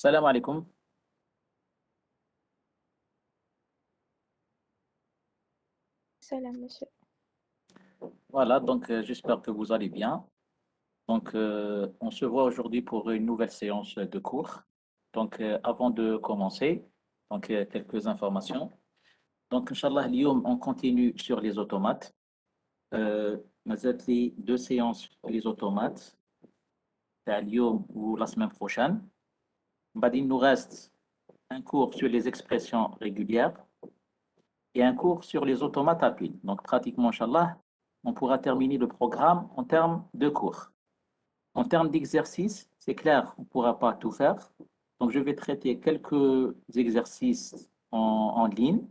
Salam alaikum. Salam, monsieur. Voilà, donc j'espère que vous allez bien. Donc, on se voit aujourd'hui pour une nouvelle séance de cours. Donc, avant de commencer, donc, quelques informations. Donc, Inch'Allah, اليوم, on continue sur les automates. مازالت لي deux séances sur les automates, تاع اليوم ou la semaine prochaine. بعد, il nous reste un cours sur les expressions régulières et un cours sur les automates à pile. Donc, pratiquement, Inch'Allah, on pourra terminer le programme en termes de cours. En termes d'exercices, c'est clair, on ne pourra pas tout faire. Donc, je vais traiter quelques exercices en ligne.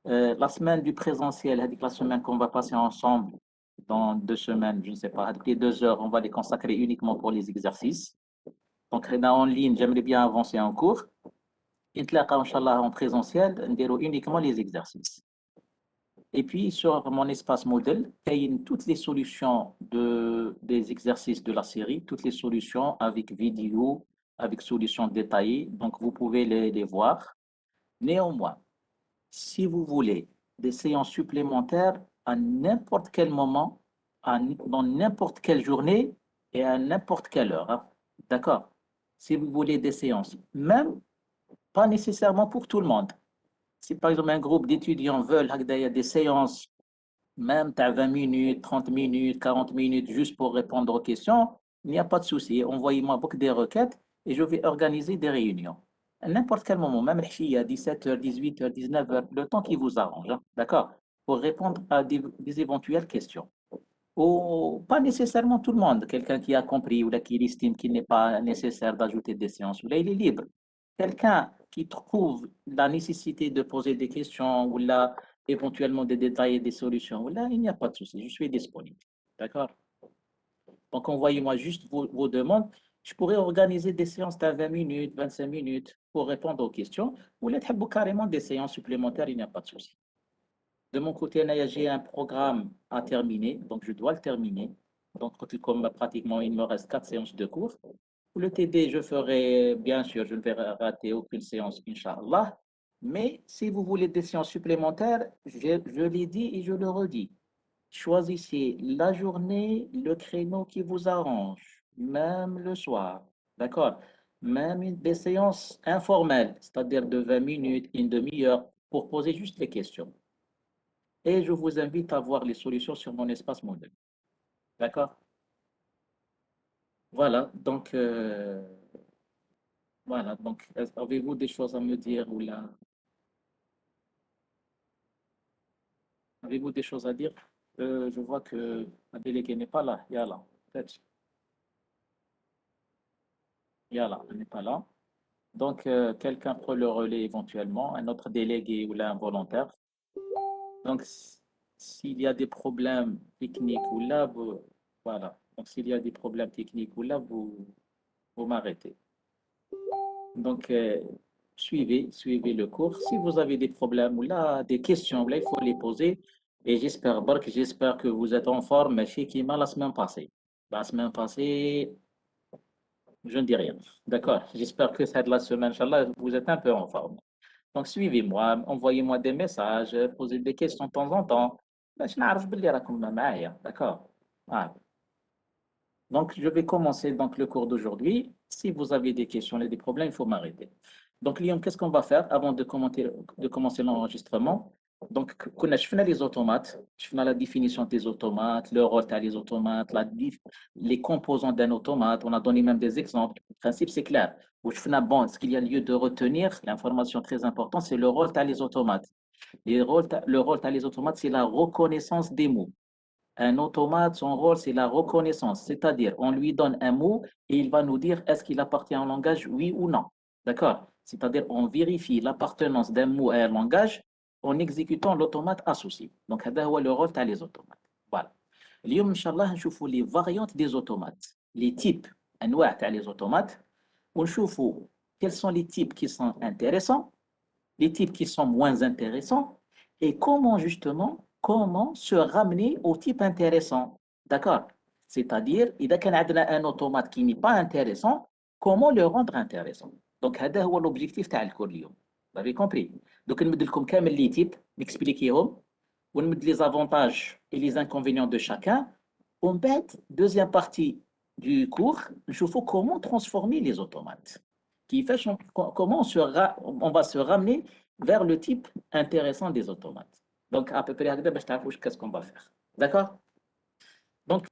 La semaine du présentiel, avec la semaine qu'on va passer ensemble dans 2 semaines, je ne sais pas, avec les 2 heures, on va les consacrer uniquement pour les exercices. Donc, en ligne, j'aimerais bien avancer en cours. Et là, Inch'Allah, en présentiel, on déroule uniquement les exercices. Et puis, sur mon espace modèle, il y a toutes les solutions des exercices de la série, toutes les solutions avec vidéo, avec solutions détaillées. Donc, vous pouvez les voir. Néanmoins, si vous voulez des séances supplémentaires à n'importe quel moment, dans n'importe quelle journée et à n'importe quelle heure, hein, d'accord? Si vous voulez des séances, même pas nécessairement pour tout le monde. Si par exemple un groupe d'étudiants veulent des séances même tu as 20 minutes, 30 minutes, 40 minutes juste pour répondre aux questions, il n'y a pas de souci. Envoyez-moi beaucoup des requêtes et je vais organiser des réunions. À n'importe quel moment, même à 17h, 18h, 19h, le temps qui vous arrange, hein, d'accord? Pour répondre à des éventuelles questions. Ou pas nécessairement tout le monde, quelqu'un qui a compris ou là, qui estime qu'il n'est pas nécessaire d'ajouter des séances, ou là, il est libre. Quelqu'un qui trouve la nécessité de poser des questions ou là, éventuellement de détailler des solutions, ou là, il n'y a pas de souci, je suis disponible. D'accord? Donc, envoyez-moi juste vos demandes. Je pourrais organiser des séances de 20 minutes, 25 minutes pour répondre aux questions, ou là, carrément des séances supplémentaires, il n'y a pas de souci. De mon côté, j'ai un programme à terminer, donc je dois le terminer. Donc, comme pratiquement il me reste 4 séances de cours. Pour le TD, je ferai, bien sûr, je ne vais rater aucune séance, Inch'Allah. Mais si vous voulez des séances supplémentaires, je l'ai dit et je le redis. Choisissez la journée, le créneau qui vous arrange, même le soir. D'accord? Même des séances informelles, c'est-à-dire de 20 minutes, une demi-heure, pour poser juste les questions. Et je vous invite à voir les solutions sur mon espace modèle. D'accord? Voilà, donc, avez-vous des choses à me dire ou là, avez-vous des choses à dire? Je vois que la déléguée n'est pas là. Yala, peut-être. Yala, elle n'est pas là. Donc, quelqu'un prend le relais éventuellement, un autre délégué ou là, un volontaire. Donc, s'il y a des problèmes techniques ou là, voilà. Donc, s'il y a des problèmes techniques ou là, vous m'arrêtez. Donc, suivez le cours. Si vous avez des problèmes ou là, des questions, là, il faut les poser. Et j'espère que vous êtes en forme. Chez Kima la semaine passée. La semaine passée, je ne dis rien. D'accord? J'espère que cette la semaine, Inch'Allah, vous êtes un peu en forme. Donc, suivez-moi, envoyez-moi des messages, posez des questions de temps en temps. باش نعرف باللي راكم معايا. D'accord? Ah. Donc, je vais commencer donc, le cours d'aujourd'hui. Si vous avez des questions et des problèmes, il faut m'arrêter. Donc, Lyon, qu'est-ce qu'on va faire avant de commencer l'enregistrement? Donc, on a fait les automates, je fais la définition des automates, le rôle des automates, les composants d'un automate. On a donné même des exemples. Le principe, c'est clair. Bon, ce qu'il y a lieu de retenir, l'information très importante, c'est le rôle des automates. Le rôle des automates, c'est la reconnaissance des mots. Un automate, son rôle, c'est la reconnaissance, c'est-à-dire on lui donne un mot et il va nous dire est-ce qu'il appartient à un langage, oui ou non. D'accord? C'est-à-dire on vérifie l'appartenance d'un mot à un langage en exécutant l'automate associé. Donc, هذا هو le rôle des automates. Voilà. اليوم إن شاء الله نشوفوا les variantes des automates, les types, أنواع تاع les automates, ونشوفوا quels sont les types qui sont intéressants, les types qui sont moins intéressants et comment justement, comment se ramener au type intéressant. D'accord? C'est-à-dire, il y a un automate qui n'est pas intéressant, comment le rendre intéressant. Donc, هذا هو l'objectif تاع الكور اليوم. Vous avez compris. Donc, نمد لكم كامل لي تيب نكسبليكيهم ونمد les avantages et les inconvénients de chacun. ومن بعد deuxième partie du cours نشوفوا comment transformer les automates. كيفاش comment on va se ramener vers le type intéressant des automates. Donc, à peu près هكذا باش تعرفوا qu'est-ce qu'on va faire. D'accord? Donc,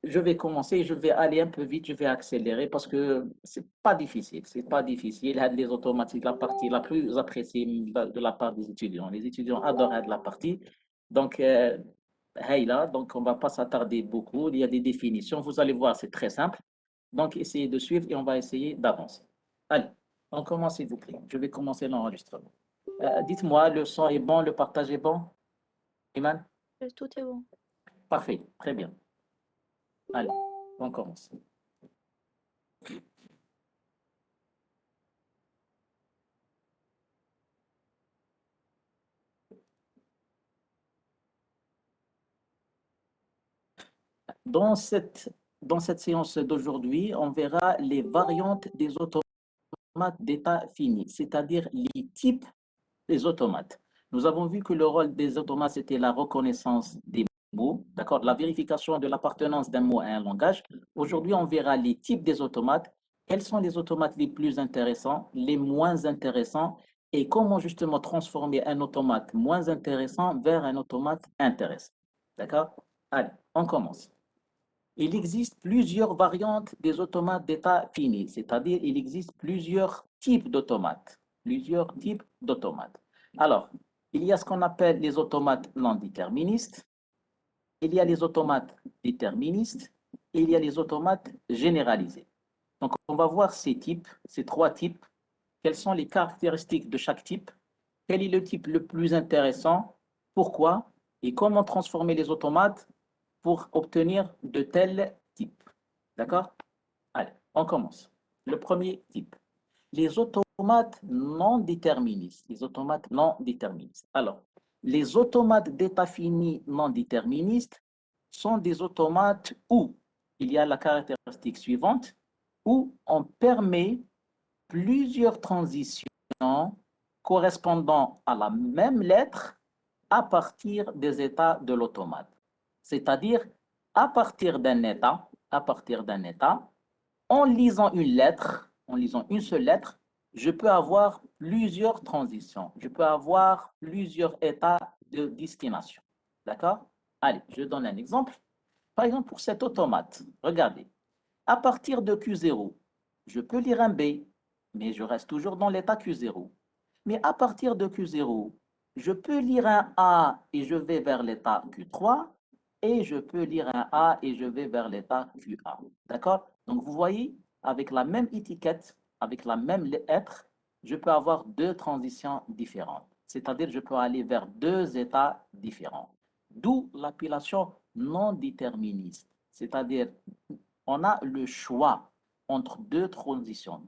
je vais commencer, je vais aller un peu vite, je vais accélérer parce que c'est pas difficile, c'est pas difficile. Les automates, c'est la partie la plus appréciée de la part des étudiants. Les étudiants adorent la partie. Donc, hey là, donc on va pas s'attarder beaucoup. Il y a des définitions, vous allez voir, c'est très simple. Donc, essayez de suivre et on va essayer d'avancer. Allez, on commence s'il vous plaît. Je vais commencer l'enregistrement. Dites-moi, le son est bon, le partage est bon? Iman? Tout est bon. Parfait, très bien. Allez, on commence. Dans cette séance d'aujourd'hui, on verra les variantes des automates d'état fini, c'est-à-dire les types des automates. Nous avons vu que le rôle des automates, c'était la reconnaissance des mots, d'accord, la vérification de l'appartenance d'un mot à un langage. Aujourd'hui, on verra les types des automates, quels sont les automates les plus intéressants, les moins intéressants, et comment justement transformer un automate moins intéressant vers un automate intéressant. D'accord? Allez, on commence. Il existe plusieurs variantes des automates d'état fini, c'est-à-dire il existe plusieurs types d'automates. Plusieurs types d'automates. Alors, il y a ce qu'on appelle les automates non déterministes, il y a les automates déterministes et il y a les automates généralisés. Donc, on va voir ces types, ces trois types, quelles sont les caractéristiques de chaque type, quel est le type le plus intéressant, pourquoi et comment transformer les automates pour obtenir de tels types. D'accord? Allez, on commence. Le premier type, les automates non déterministes. Les automates non déterministes. Alors, les automates d'état fini non déterministes sont des automates où il y a la caractéristique suivante, où on permet plusieurs transitions correspondant à la même lettre à partir des états de l'automate. C'est-à-dire, à partir d'un état, en lisant une lettre, en lisant une seule lettre, je peux avoir plusieurs transitions. Je peux avoir plusieurs états de destination. D'accord? Allez, je donne un exemple. Par exemple, pour cet automate, regardez. À partir de Q0, je peux lire un B, mais je reste toujours dans l'état Q0. Mais à partir de Q0, je peux lire un A et je vais vers l'état Q3, et je peux lire un A et je vais vers l'état QA. D'accord? Donc, vous voyez, avec la même étiquette, avec la même lettre, je peux avoir deux transitions différentes. C'est-à-dire, je peux aller vers deux états différents. D'où l'appellation non déterministe. C'est-à-dire, on a le choix entre deux transitions.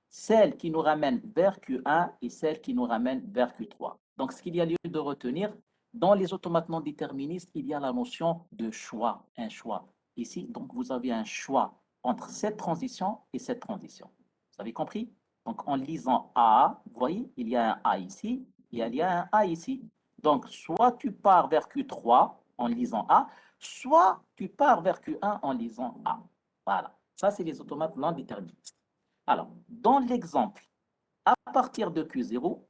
Celle qui nous ramène vers Q1 et celle qui nous ramène vers Q3. Donc, ce qu'il y a lieu de retenir, dans les automates non déterministes, il y a la notion de choix, un choix. Ici, donc, vous avez un choix entre cette transition et cette transition. Vous avez compris? Donc, en lisant A, vous voyez, il y a un A ici, il y a un A ici. Donc, soit tu pars vers Q3 en lisant A, soit tu pars vers Q1 en lisant A. Voilà, ça, c'est les automates non déterministes. Alors, dans l'exemple, à partir de Q0,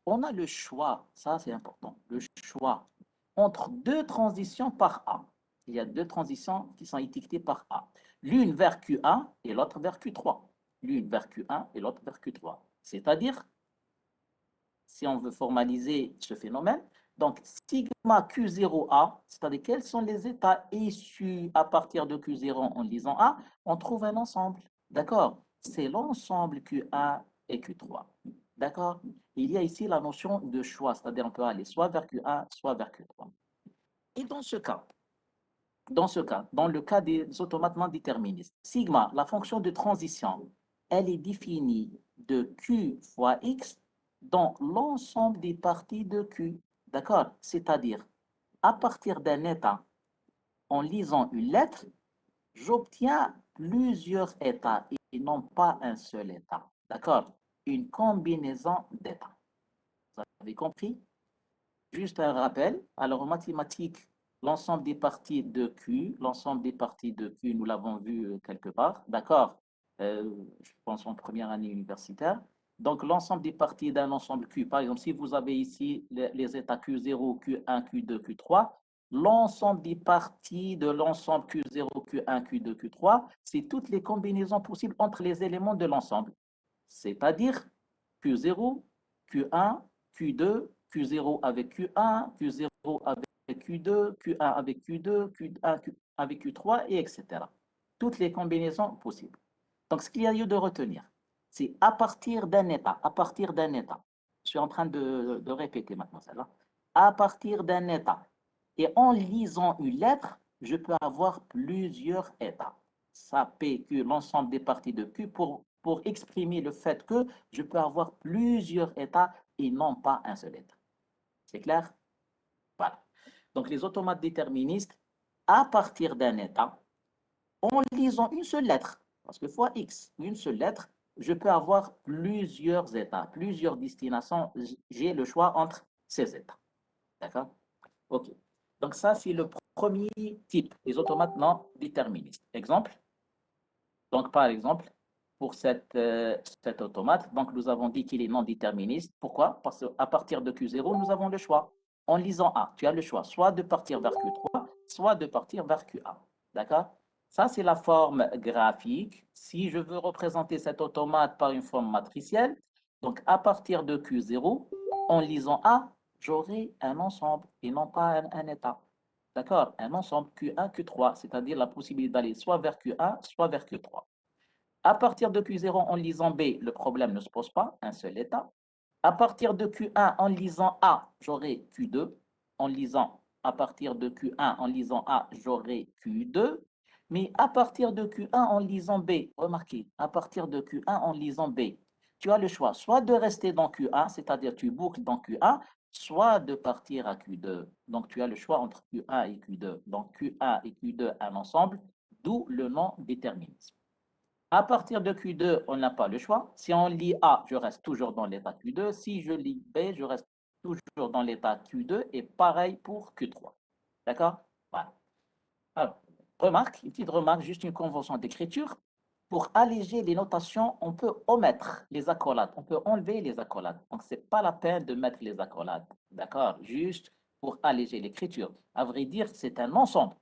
on a le choix, ça c'est important, le choix entre deux transitions par A. Il y a deux transitions qui sont étiquetées par A. L'une vers Q1 et l'autre vers Q3. L'une vers Q1 et l'autre vers Q3. C'est-à-dire, si on veut formaliser ce phénomène, donc sigma Q0A, c'est-à-dire quels sont les états issus à partir de Q0 en lisant A, on trouve un ensemble. D'accord? C'est l'ensemble Q1 et Q3. D'accord? Il y a ici la notion de choix, c'est-à-dire on peut aller soit vers Q1, soit vers Q3. Et dans ce cas, dans le cas des automates non déterministes, sigma, la fonction de transition, elle est définie de Q fois X dans l'ensemble des parties de Q. D'accord? C'est-à-dire, à partir d'un état, en lisant une lettre, j'obtiens plusieurs états et non pas un seul état. D'accord? Une combinaison d'états. Vous avez compris? Juste un rappel. Alors, en mathématiques, l'ensemble des parties de Q, l'ensemble des parties de Q, nous l'avons vu quelque part. D'accord? Je pense en première année universitaire. Donc, l'ensemble des parties d'un ensemble Q, par exemple, si vous avez ici les états Q0, Q1, Q2, Q3, l'ensemble des parties de l'ensemble Q0, Q1, Q2, Q3, c'est toutes les combinaisons possibles entre les éléments de l'ensemble. C'est-à-dire Q0, Q1, Q2, Q0 avec Q1, Q0 avec Q2, Q1 avec Q2, Q1 avec Q3, et etc. Toutes les combinaisons possibles. Donc, ce qu'il y a lieu de retenir, c'est à partir d'un état, à partir d'un état. Je suis en train de répéter maintenant celle-là. À partir d'un état. Et en lisant une lettre, je peux avoir plusieurs états. Ça PQ, l'ensemble des parties de Q, pour exprimer le fait que je peux avoir plusieurs états et non pas un seul état. C'est clair? Voilà. Donc, les automates déterministes, à partir d'un état, en lisant une seule lettre, parce que fois X, une seule lettre, je peux avoir plusieurs états, plusieurs destinations. J'ai le choix entre ces états. D'accord? OK. Donc, ça, c'est le premier type, les automates non déterministes. Exemple. Donc, par exemple, pour cet automate, donc nous avons dit qu'il est non déterministe. Pourquoi? Parce qu'à partir de Q0, nous avons le choix. En lisant A, tu as le choix soit de partir vers Q3, soit de partir vers QA. D'accord? Ça, c'est la forme graphique. Si je veux représenter cet automate par une forme matricielle, donc à partir de Q0, en lisant A, j'aurai un ensemble et non pas un état. D'accord? Un ensemble Q1, Q3, c'est-à-dire la possibilité d'aller soit vers Q1, soit vers Q3. À partir de Q0 en lisant B, le problème ne se pose pas, un seul état. À partir de Q1 en lisant A, j'aurai Q2. En lisant à partir de Q1 en lisant A, j'aurai Q2. Mais à partir de Q1 en lisant B, remarquez, à partir de Q1 en lisant B, tu as le choix soit de rester dans Q1, c'est-à-dire tu boucles dans Q1, soit de partir à Q2. Donc tu as le choix entre Q1 et Q2. Donc Q1 et Q2 un ensemble, d'où le nom déterminisme. À partir de Q2, on n'a pas le choix. Si on lit A, je reste toujours dans l'état Q2. Si je lis B, je reste toujours dans l'état Q2 et pareil pour Q3. D'accord? Voilà. Alors, remarque, une petite remarque, juste une convention d'écriture. Pour alléger les notations, on peut omettre les accolades, on peut enlever les accolades. Donc, ce n'est pas la peine de mettre les accolades. D'accord? Juste pour alléger l'écriture. À vrai dire, c'est un ensemble.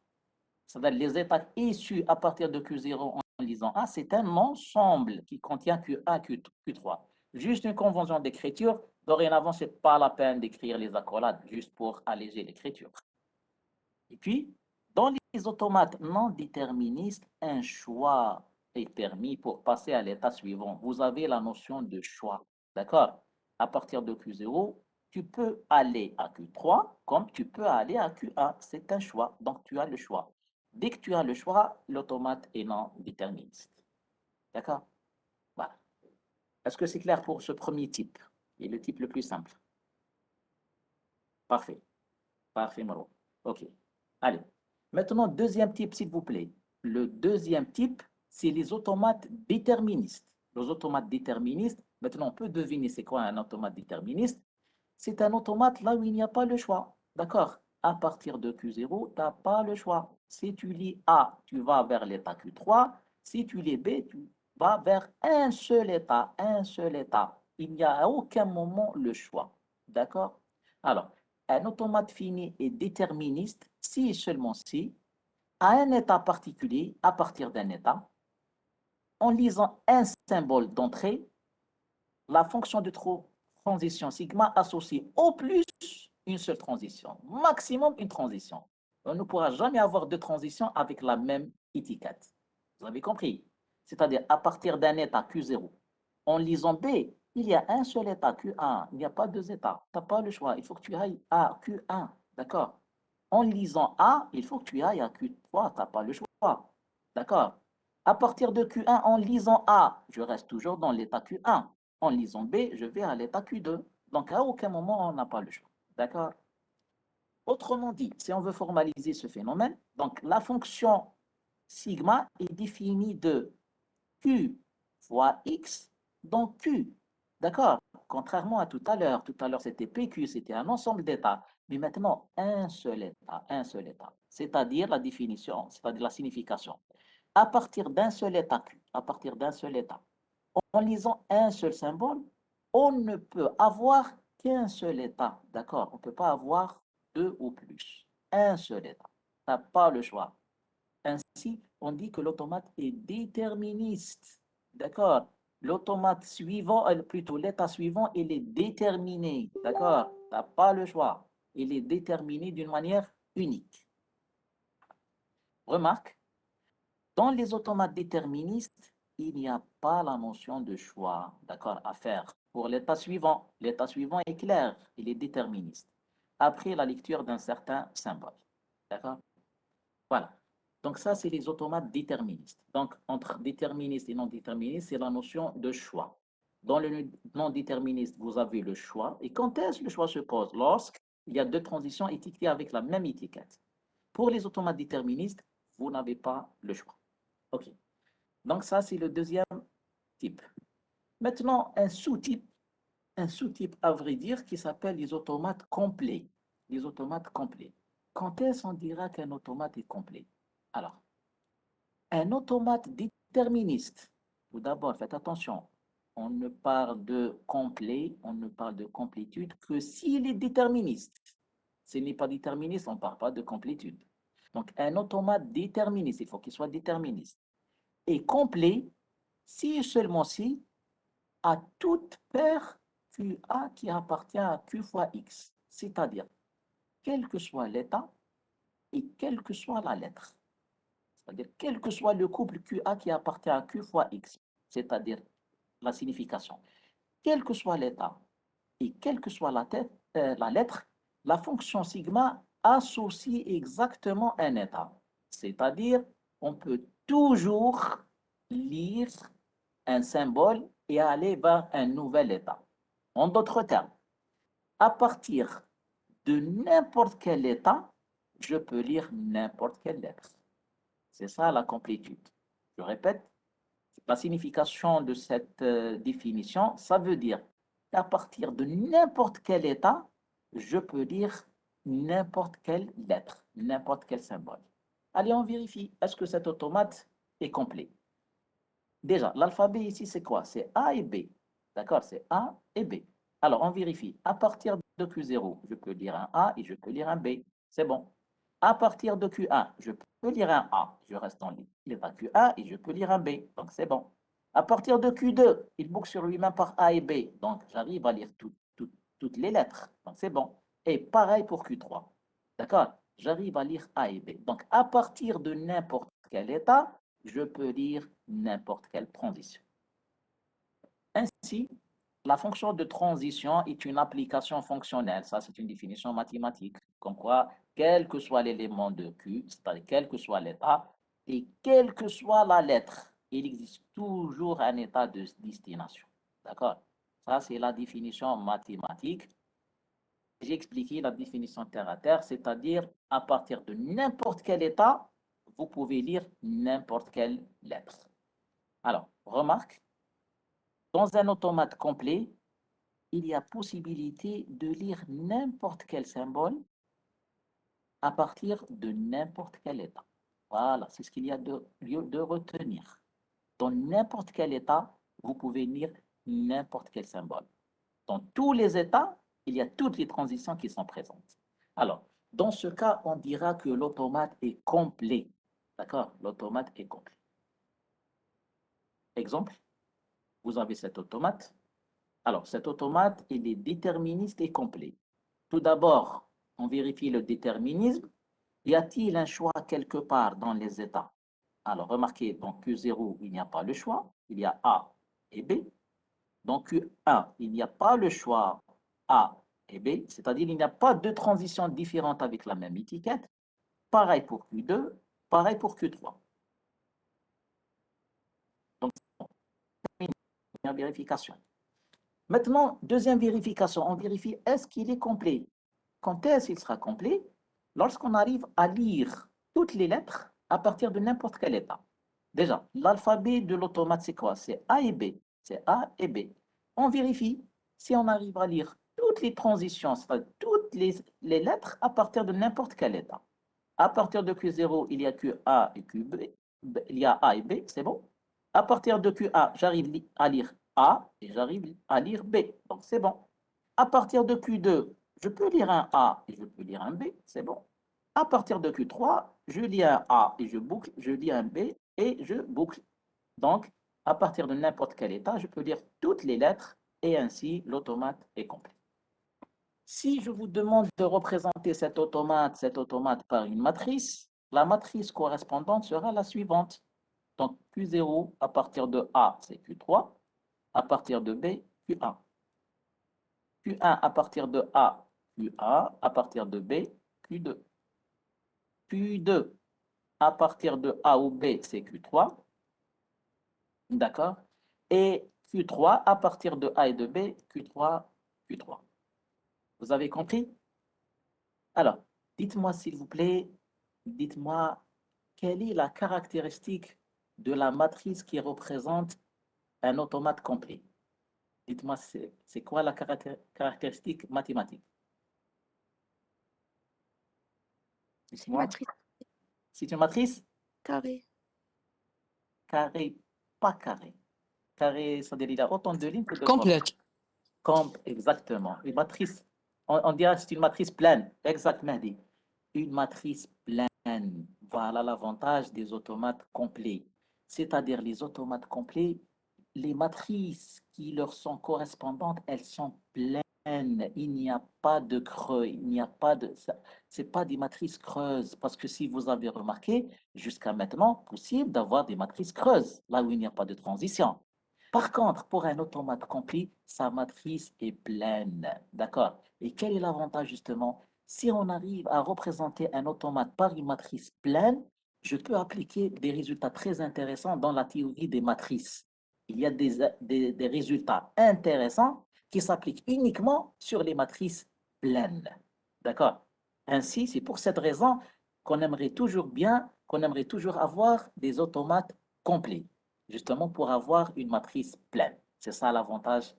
C'est-à-dire les états issus à partir de Q0 en lisant A, c'est un ensemble qui contient Q1, Q3. Juste une convention d'écriture. Dorénavant, ce n'est pas la peine d'écrire les accolades, juste pour alléger l'écriture. Et puis, dans les automates non déterministes, un choix est permis pour passer à l'état suivant. Vous avez la notion de choix. D'accord? À partir de Q0, tu peux aller à Q3 comme tu peux aller à Q1. C'est un choix. Donc, tu as le choix. Dès que tu as le choix, l'automate est non déterministe. D'accord? Voilà. Est-ce que c'est clair pour ce premier type? Et le type le plus simple. Parfait. Parfait, Maro. OK. Allez. Maintenant, deuxième type, s'il vous plaît. Le deuxième type, c'est les automates déterministes. Les automates déterministes, maintenant, on peut deviner c'est quoi un automate déterministe. C'est un automate là où il n'y a pas le choix. D'accord? À partir de Q0, tu n'as pas le choix. Si tu lis A, tu vas vers l'état Q3. Si tu lis B, tu vas vers un seul état, un seul état. Il n'y a à aucun moment le choix. D'accord? Alors, un automate fini est déterministe si et seulement si, à un état particulier, à partir d'un état, en lisant un symbole d'entrée, la fonction de transition sigma associe au plus une seule transition, maximum une transition. On ne pourra jamais avoir deux transitions avec la même étiquette. Vous avez compris? C'est-à-dire à partir d'un état Q0, en lisant B, il y a un seul état Q1, il n'y a pas deux états. Tu n'as pas le choix, il faut que tu ailles à Q1. D'accord? En lisant A, il faut que tu ailles à Q3, tu n'as pas le choix. D'accord? À partir de Q1, en lisant A, je reste toujours dans l'état Q1. En lisant B, je vais à l'état Q2. Donc, à aucun moment, on n'a pas le choix. D'accord? Autrement dit, si on veut formaliser ce phénomène, donc la fonction sigma est définie de Q fois X dans Q. D'accord? Contrairement à tout à l'heure. Tout à l'heure, c'était PQ, c'était un ensemble d'états. Mais maintenant, un seul état, un seul état. C'est-à-dire la définition, c'est-à-dire la signification. À partir d'un seul état Q, à partir d'un seul état, en lisant un seul symbole, on ne peut avoir qu'un seul état. D'accord? On ne peut pas avoir deux ou plus. Un seul état. Tu n'as pas le choix. Ainsi, on dit que l'automate est déterministe. D'accord? L'automate suivant, plutôt l'état suivant, il est déterminé. D'accord? Tu n'as pas le choix. Il est déterminé d'une manière unique. Remarque, dans les automates déterministes, il n'y a pas la notion de choix, d'accord, à faire. Pour l'état suivant est clair, il est déterministe. Après la lecture d'un certain symbole. D'accord? Voilà. Donc ça, c'est les automates déterministes. Donc, entre déterministe et non déterministe, c'est la notion de choix. Dans le non déterministe, vous avez le choix. Et quand est-ce que le choix se pose? Lorsqu'il y a deux transitions étiquetées avec la même étiquette. Pour les automates déterministes, vous n'avez pas le choix. OK. Donc ça, c'est le deuxième type. Maintenant, un sous-type, à vrai dire, qui s'appelle les automates complets. Les automates complets. Quand est-ce qu'on dira qu'un automate est complet? Alors, un automate déterministe. Tout d'abord, faites attention. On ne parle de complet, on ne parle de complétude que s'il est déterministe. S'il n'est pas déterministe, on ne parle pas de complétude. Donc, un automate déterministe, il faut qu'il soit déterministe. Et complet, si seulement si, à toute paire QA qui appartient à Q fois X. C'est-à-dire, quel que soit l'état et quelle que soit la lettre. C'est-à-dire, quel que soit le couple QA qui appartient à Q fois X, c'est-à-dire la signification. Quel que soit l'état et quelle que soit la lettre, la fonction sigma associe exactement un état. C'est-à-dire, on peut toujours lire un symbole et aller vers un nouvel état. En d'autres termes, à partir de n'importe quel état, je peux lire n'importe quelle lettre. C'est ça la complétude. Je répète, la signification de cette définition, ça veut dire qu'à partir de n'importe quel état, je peux lire n'importe quelle lettre, n'importe quel symbole. Allez, on vérifie. Est-ce que cet automate est complet? Déjà, l'alphabet ici, c'est quoi? C'est A et B. D'accord? C'est A et B. Alors, on vérifie. À partir de Q0, je peux lire un A et je peux lire un B. C'est bon. À partir de Q1, je peux lire un A. Je reste en ligne. Il est à Q1 et je peux lire un B. Donc, c'est bon. À partir de Q2, il boucle sur lui-même par A et B. Donc, j'arrive à lire toutes les lettres. Donc, c'est bon. Et pareil pour Q3. D'accord? J'arrive à lire A et B. Donc, à partir de n'importe quel état, je peux lire n'importe quelle transition. Ainsi, la fonction de transition est une application fonctionnelle. Ça, c'est une définition mathématique. Comme quoi, quel que soit l'élément de Q, c'est-à-dire quel que soit l'état, et quelle que soit la lettre, il existe toujours un état de destination. D'accord? Ça, c'est la définition mathématique. J'ai expliqué la définition terre à terre, c'est-à-dire à partir de n'importe quel état, vous pouvez lire n'importe quelle lettre. Alors, remarque, dans un automate complet, il y a possibilité de lire n'importe quel symbole à partir de n'importe quel état. Voilà, c'est ce qu'il y a de lieu de retenir. Dans n'importe quel état, vous pouvez lire n'importe quel symbole. Dans tous les états, il y a toutes les transitions qui sont présentes. Alors, dans ce cas, on dira que l'automate est complet. D'accord? L'automate est complet. Exemple, vous avez cet automate. Alors, cet automate, il est déterministe et complet. Tout d'abord, on vérifie le déterminisme. Y a-t-il un choix quelque part dans les états? Alors, remarquez, dans Q0, il n'y a pas le choix. Il y a A et B. Dans Q1, il n'y a pas le choix A et B, c'est-à-dire il n'y a pas deux transitions différentes avec la même étiquette. Pareil pour Q2, pareil pour Q3. Donc, première vérification. Maintenant, deuxième vérification, on vérifie est-ce qu'il est complet. Quand est-ce qu'il sera complet? Lorsqu'on arrive à lire toutes les lettres à partir de n'importe quel état. Déjà, l'alphabet de l'automate, c'est quoi? C'est A et B. C'est A et B. On vérifie si on arrive à lire toutes les transitions, c'est-à-dire toutes les lettres à partir de n'importe quel état. À partir de Q0, il y a QA et QB. Il y a A et B, c'est bon. À partir de QA, j'arrive à lire A et j'arrive à lire B. Donc, c'est bon. À partir de Q2, je peux lire un A et je peux lire un B, c'est bon. À partir de Q3, je lis un A et je boucle, je lis un B et je boucle. Donc, à partir de n'importe quel état, je peux lire toutes les lettres et ainsi l'automate est complet. Si je vous demande de représenter cet automate par une matrice, la matrice correspondante sera la suivante. Donc, Q0 à partir de A, c'est Q3, à partir de B, Q1. Q1 à partir de A, QA, à partir de B, Q2. Q2 à partir de A ou B, c'est Q3. D'accord? Et Q3 à partir de A et de B, Q3, Q3. Vous avez compris? Alors, dites-moi s'il vous plaît, dites-moi quelle est la caractéristique de la matrice qui représente un automate complet? Dites-moi, c'est quoi la caractéristique mathématique? C'est une Dites-moi. matrice C'est une matrice carrée. carrée, pas carrée. Carré, c'est-à-dire il a autant de lignes que de colonnes. Complète. Comme, exactement. Une matrice, on dirait que c'est une matrice pleine. Exactement dit. Une matrice pleine. Voilà l'avantage des automates complets. C'est-à-dire les automates complets, les matrices qui leur sont correspondantes, elles sont pleines. Il n'y a pas de creux, il n'y a pas de... C'est pas des matrices creuses, parce que si vous avez remarqué, jusqu'à maintenant, possible d'avoir des matrices creuses, là où il n'y a pas de transition. Par contre, pour un automate complet, sa matrice est pleine. D'accord? Et quel est l'avantage justement? Si on arrive à représenter un automate par une matrice pleine, je peux appliquer des résultats très intéressants dans la théorie des matrices. Il y a des résultats intéressants qui s'appliquent uniquement sur les matrices pleines. D'accord? Ainsi, c'est pour cette raison qu'on aimerait toujours bien, qu'on aimerait toujours avoir des automates complets, justement pour avoir une matrice pleine. C'est ça l'avantage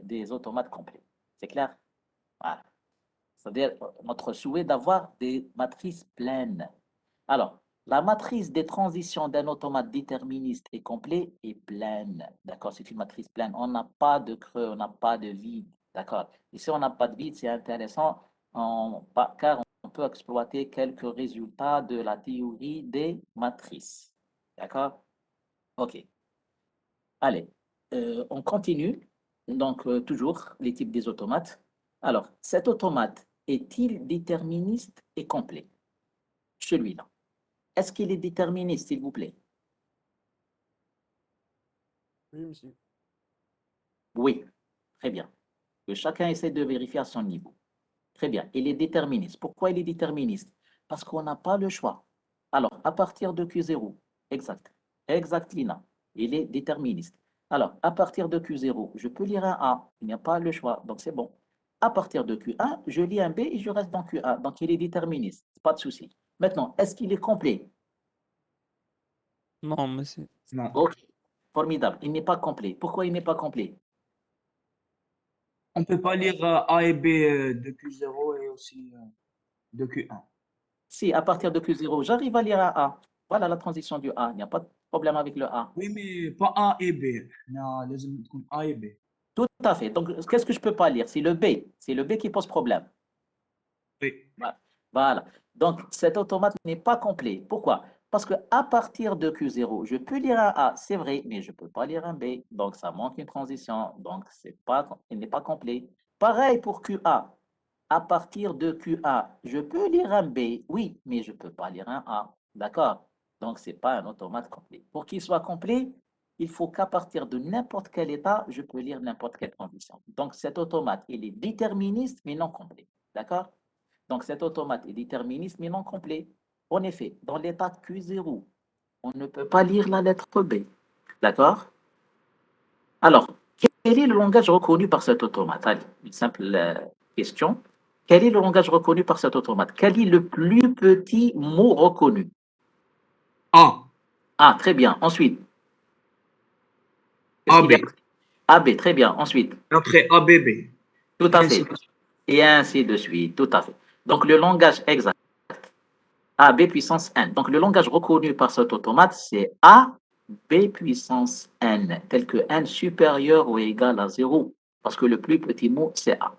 des automates complets. C'est clair? Voilà. C'est-à-dire notre souhait d'avoir des matrices pleines. Alors, la matrice des transitions d'un automate déterministe et complet est pleine. D'accord? C'est une matrice pleine. On n'a pas de creux, on n'a pas de vide. D'accord? Et si on n'a pas de vide, c'est intéressant car on peut exploiter quelques résultats de la théorie des matrices. D'accord? OK. Allez, on continue. Donc, toujours les types des automates. Alors, cet automate est-il déterministe et complet? Celui-là. Est-ce qu'il est déterministe, s'il vous plaît? Oui, monsieur. Oui, très bien. Que chacun essaie de vérifier à son niveau. Très bien. Il est déterministe. Pourquoi il est déterministe? Parce qu'on n'a pas le choix. Alors, à partir de Q0, exact. Exact, Lina. Il est déterministe. Alors, à partir de Q0, je peux lire un A. Il n'y a pas le choix. Donc, c'est bon. À partir de Q1, je lis un B et je reste dans Q1. Donc, il est déterministe. Pas de souci. Maintenant, est-ce qu'il est complet? Non, monsieur. Non. OK. Formidable. Il n'est pas complet. Pourquoi il n'est pas complet? On ne peut pas lire A et B de Q0 et aussi de Q1. Si, à partir de Q0, j'arrive à lire un A. Voilà la transition du A. Il n'y a pas de problème avec le A. Oui, mais pas A et B. Non, لازم تكون A et B. Tout à fait. Donc, qu'est-ce que je ne peux pas lire? C'est le B. C'est le B qui pose problème. Oui. Voilà. Donc, cet automate n'est pas complet. Pourquoi? Parce qu'à partir de Q0, je peux lire un A, c'est vrai, mais je ne peux pas lire un B. Donc, ça manque une transition. Donc, il n'est pas complet. Pareil pour QA. À partir de QA, je peux lire un B, oui, mais je ne peux pas lire un A. D'accord? Donc, ce n'est pas un automate complet. Pour qu'il soit complet, il faut qu'à partir de n'importe quel état, je peux lire n'importe quelle transition. Donc, cet automate, il est déterministe, mais non complet. D'accord? Donc, cet automate est déterministe, mais non complet. En effet, dans l'état Q0, on ne peut pas lire la lettre B. D'accord? Alors, quel est le langage reconnu par cet automate? Allez, une simple question. Quel est le langage reconnu par cet automate? Quel est le plus petit mot reconnu? A. Ah, très bien. Ensuite, qu'est-ce qu'il y a? AB. AB, très bien. Ensuite, Après ABB. tout Et à ainsi fait. de suite. Et ainsi de suite, tout à fait. Donc, le langage exact, AB puissance n. Donc, le langage reconnu par cet automate, c'est AB puissance n, tel que n supérieur ou égal à 0, parce que le plus petit mot, c'est A.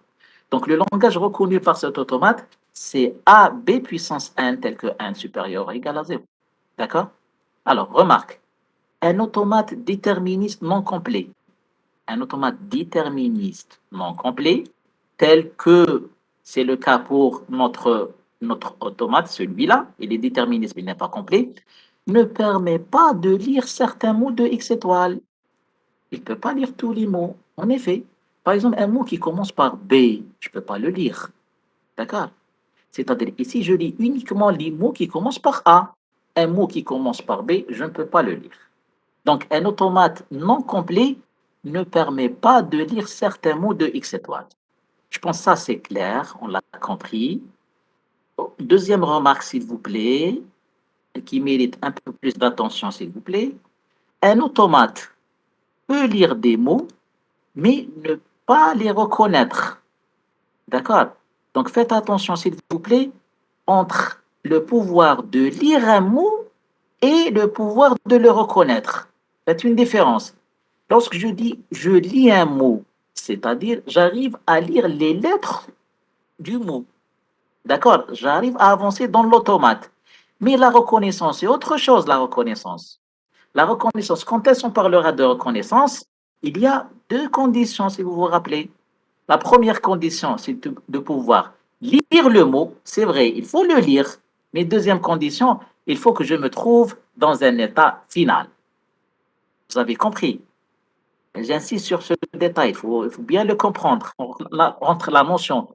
Donc, le langage reconnu par cet automate, c'est AB puissance n, tel que n supérieur ou égal à 0. D'accord? Alors, remarque, un automate déterministe non complet, un automate déterministe non complet, tel que c'est le cas pour notre automate, celui-là, il est déterministe, mais il n'est pas complet, ne permet pas de lire certains mots de X étoile. Il ne peut pas lire tous les mots. En effet, par exemple, un mot qui commence par B, je ne peux pas le lire. D'accord? C'est-à-dire, ici, je lis uniquement les mots qui commencent par A. Un mot qui commence par B, je ne peux pas le lire. Donc, un automate non complet ne permet pas de lire certains mots de X étoile. Je pense que ça, c'est clair, on l'a compris. Deuxième remarque, s'il vous plaît, qui mérite un peu plus d'attention, s'il vous plaît. Un automate peut lire des mots, mais ne pas les reconnaître. D'accord? Donc, faites attention, s'il vous plaît, entre le pouvoir de lire un mot et le pouvoir de le reconnaître. Faites une différence. Lorsque je dis je lis un mot, c'est-à-dire j'arrive à lire les lettres du mot. D'accord? J'arrive à avancer dans l'automate. Mais la reconnaissance, c'est autre chose, la reconnaissance. La reconnaissance, quand est-ce qu'on parlera de reconnaissance, il y a deux conditions, si vous vous rappelez. La première condition, c'est de pouvoir lire le mot. C'est vrai, il faut le lire. Mais deuxième condition, il faut que je me trouve dans un état final. Vous avez compris? J'insiste sur ce détail, il faut bien le comprendre entre la notion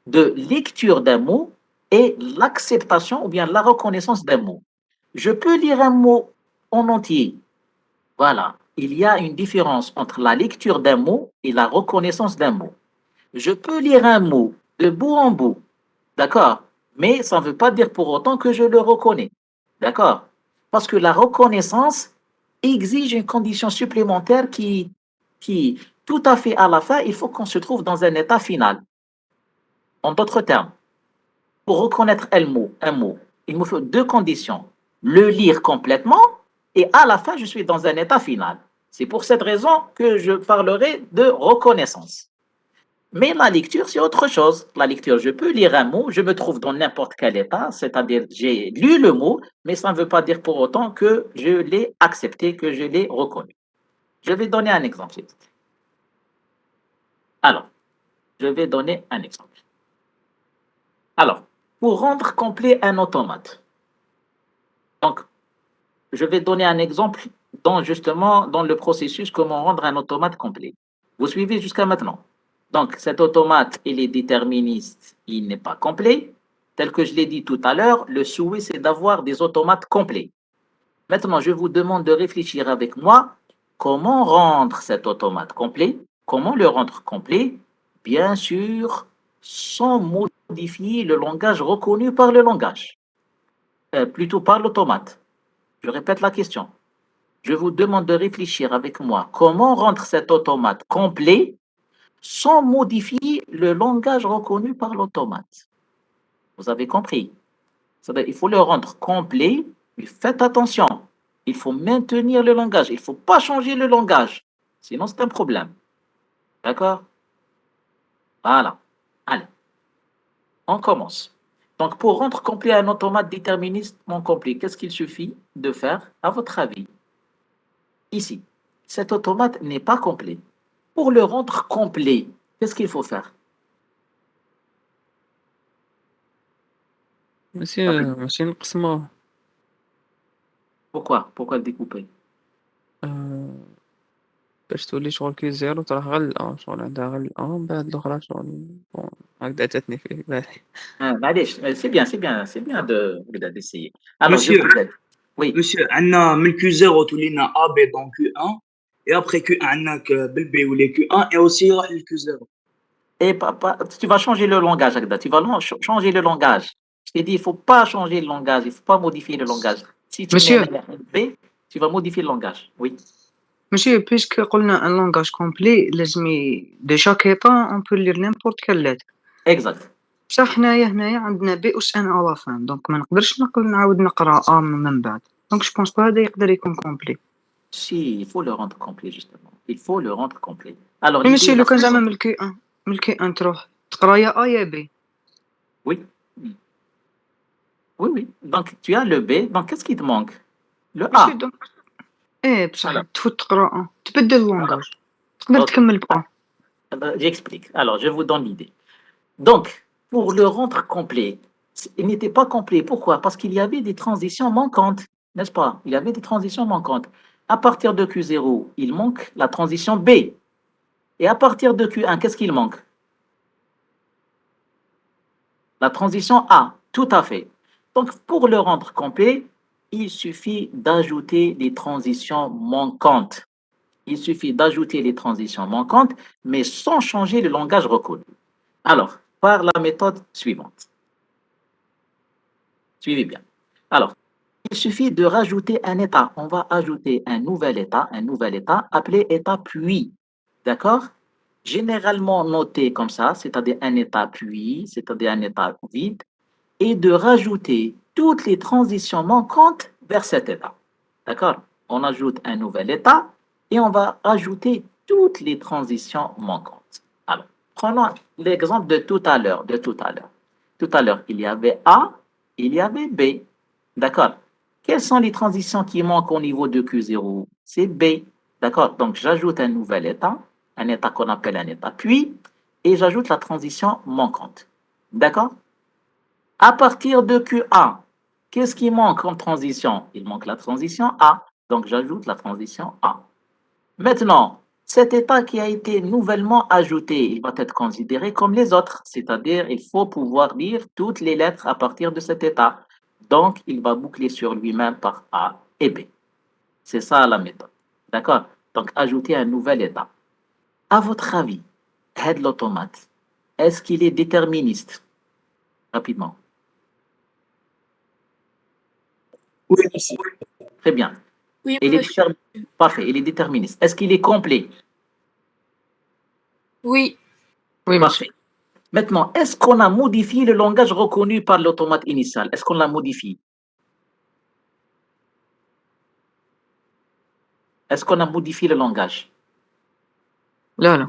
de lecture d'un mot et l'acceptation ou bien la reconnaissance d'un mot. Je peux lire un mot en entier. Voilà, il y a une différence entre la lecture d'un mot et la reconnaissance d'un mot. Je peux lire un mot de bout en bout, d'accord, mais ça ne veut pas dire pour autant que je le reconnais, d'accord, parce que la reconnaissance exige une condition supplémentaire qui, tout à fait à la fin, il faut qu'on se trouve dans un état final. En d'autres termes, pour reconnaître un mot, il me faut deux conditions. Le lire complètement et à la fin, je suis dans un état final. C'est pour cette raison que je parlerai de reconnaissance. Mais la lecture, c'est autre chose. La lecture, je peux lire un mot, je me trouve dans n'importe quel état, c'est-à-dire j'ai lu le mot, mais ça ne veut pas dire pour autant que je l'ai accepté, que je l'ai reconnu. Je vais donner un exemple. Alors, je vais donner un exemple. Alors, pour rendre complet un automate, donc, je vais donner un exemple dans justement dans le processus comment rendre un automate complet. Vous suivez jusqu'à maintenant. Donc, cet automate, il est déterministe, il n'est pas complet. Tel que je l'ai dit tout à l'heure, le souhait, c'est d'avoir des automates complets. Maintenant, je vous demande de réfléchir avec moi comment rendre cet automate complet. Comment le rendre complet? Bien sûr, sans modifier le langage reconnu par le langage, plutôt par l'automate. Je répète la question. Je vous demande de réfléchir avec moi comment rendre cet automate complet sans modifier le langage reconnu par l'automate. Vous avez compris? Il faut le rendre complet, mais faites attention. Il faut maintenir le langage. Il ne faut pas changer le langage. Sinon, c'est un problème. D'accord? Voilà. Allez, on commence. Donc, pour rendre complet un automate déterministe non complet, qu'est-ce qu'il suffit de faire, à votre avis? Ici, cet automate n'est pas complet. Pour le rendre complet, qu'est-ce qu'il faut faire? ماشي نقسموه. Pourquoi le découper? باش تولي شغل كي زيرو تروح غير الأن شغل عندها غير الأن من بعد الأخرى شغل بون هكذا جاتني في بالي. معليش c'est bien d'essayer. Alors, je Monsieur, vous aide. Oui. monsieur, عندنا من Q0 تولينا AB dans Q1 et après Q1 عندنا بالبي ولي Q1 et aussi راح لل Q0. Et tu vas changer le langage, Agda. Tu vas changer le langage. Je t'ai dit, il ne faut pas changer le langage. Il ne faut pas modifier le langage. Si tu mets Monsieur, un B, Tu vas modifier le langage. Oui. ماشي puisque قلنا un langage complet لازم de chaque état on peut lire n'importe quelle lettre. Exact. بصح هنايا عندنا B أس N à la fin donc ما نقدرش نعاود نقرا A من بعد donc je pense pas هذا يقدر يكون complet. Si, il faut le rendre complet, justement. Il faut le rendre complet. Alors, Oui l'idée, ماشي la لو كان زعما suivante. من الكي 1 تروح تقرا يا A يا B. Oui. Oui, oui. Donc, tu as le B. Donc, qu'est-ce qui te manque? Le ماشي A. donc إيه بصح Alors, تفوت تقرا A تبدل اللونغاج تقدر ok. تكمل ب A. J'explique. Alors, je vous donne l'idée. Donc, pour le rendre complet, il n'était pas complet. Pourquoi? Parce qu'il y avait des transitions manquantes, n'est-ce pas? Il y avait des transitions manquantes. À partir de Q0, il manque la transition B. Et à partir de Q1, qu'est-ce qu'il manque? La transition A, tout à fait. Donc, pour le rendre complet, il suffit d'ajouter les transitions manquantes. Il suffit d'ajouter les transitions manquantes, mais sans changer le langage reconnu. Alors, par la méthode suivante. Suivez bien. Alors, il suffit de rajouter un état. On va ajouter un nouvel état appelé état puis. D'accord? Généralement noté comme ça, c'est-à-dire un état puis, c'est-à-dire un état vide, et de rajouter toutes les transitions manquantes vers cet état. D'accord? On ajoute un nouvel état et on va ajouter toutes les transitions manquantes. Alors, prenons l'exemple de tout à l'heure, Tout à l'heure, il y avait A, il y avait B. D'accord? Quelles sont les transitions qui manquent au niveau de Q0? C'est B. D'accord? Donc, j'ajoute un état qu'on appelle un état puis, et j'ajoute la transition manquante. D'accord? À partir de Q1, qu'est-ce qui manque comme transition? Il manque la transition A. Donc, j'ajoute la transition A. Maintenant, cet état qui a été nouvellement ajouté, il va être considéré comme les autres, c'est-à-dire il faut pouvoir lire toutes les lettres à partir de cet état. Donc, il va boucler sur lui-même par A et B. C'est ça la méthode. D'accord? Donc, ajouter un nouvel état. À votre avis, head l'automate, est-ce qu'il est déterministe? Rapidement. Oui, merci. Très bien. Oui, Il est monsieur. Parfait, il est déterministe. Est-ce qu'il est complet? Oui. Oui monsieur. Parfait. Maintenant, est-ce qu'on a modifié le langage reconnu par l'automate initial? Est-ce qu'on l'a modifié? Est-ce qu'on a modifié le langage? لا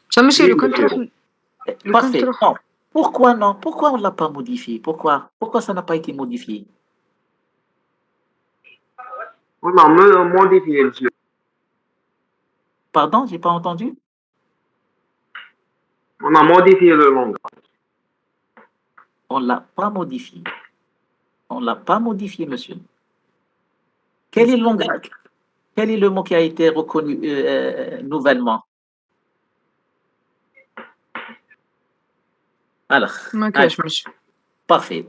بصح ماشي Oui, لو كان monsieur. تروح لو كان Parfait. تروح Non. Pourquoi non? Pourquoi on ne l'a pas modifié? Pourquoi ça n'a pas été modifié? On a modifié, monsieur. Pardon, j'ai pas entendu? On a modifié le langage. On ne l'a pas modifié. On ne l'a pas modifié, monsieur. Quel est le langage? Quel est le mot qui a été reconnu nouvellement? Alors, ما allez. كاش monsieur. Parfait.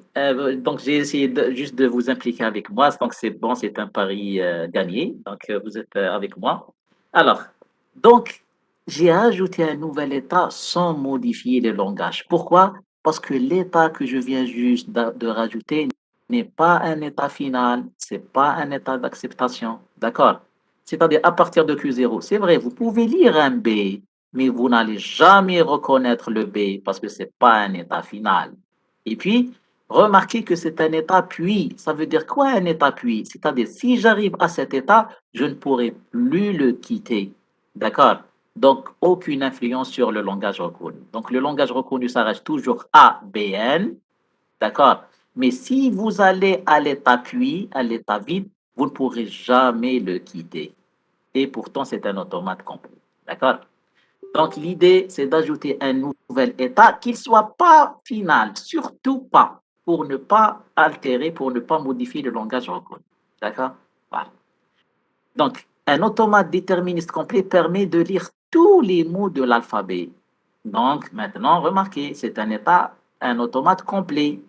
Donc, j'ai essayé juste de vous impliquer avec moi. Donc, c'est bon, c'est un pari gagné. Donc, vous êtes avec moi. Alors, donc, j'ai ajouté un nouvel état sans modifier le langage. Pourquoi? Parce que l'état que je viens juste de rajouter n'est pas un état final, c'est pas un état d'acceptation. D'accord? C'est-à-dire à partir de Q0. C'est vrai, vous pouvez lire un B, mais vous n'allez jamais reconnaître le B parce que c'est pas un état final. Et puis, remarquez que c'est un état puis. Ça veut dire quoi un état puis? C'est-à-dire, si j'arrive à cet état, je ne pourrai plus le quitter. D'accord? Donc, aucune influence sur le langage reconnu. Donc, le langage reconnu, ça reste toujours ABN. D'accord? Mais si vous allez à l'état puis, à l'état vide, vous ne pourrez jamais le quitter. Et pourtant, c'est un automate complet. D'accord? Donc, l'idée, c'est d'ajouter un nouvel état qui ne soit pas final, surtout pas, pour ne pas altérer, pour ne pas modifier le langage reconnu. D'accord? Voilà. Donc, un automate déterministe complet permet de lire tous les mots de l'alphabet. Donc, maintenant, remarquez, c'est un état, un automate complet.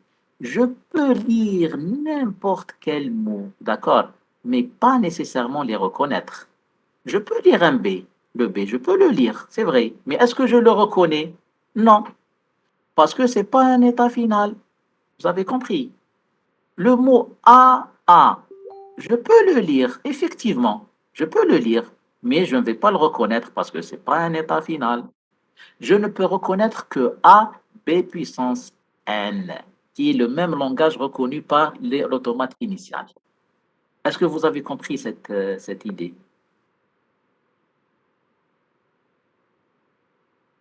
Je peux lire n'importe quel mot, d'accord, mais pas nécessairement les reconnaître. Je peux lire un B. Le B, je peux le lire, c'est vrai. Mais est-ce que je le reconnais? Non, parce que ce n'est pas un état final. Vous avez compris? Le mot A, Je peux le lire, effectivement. Je peux le lire, mais je ne vais pas le reconnaître parce que ce n'est pas un état final. Je ne peux reconnaître que A, B puissance N, qui est le même langage reconnu par l'automate initial. Est-ce que vous avez compris cette idée?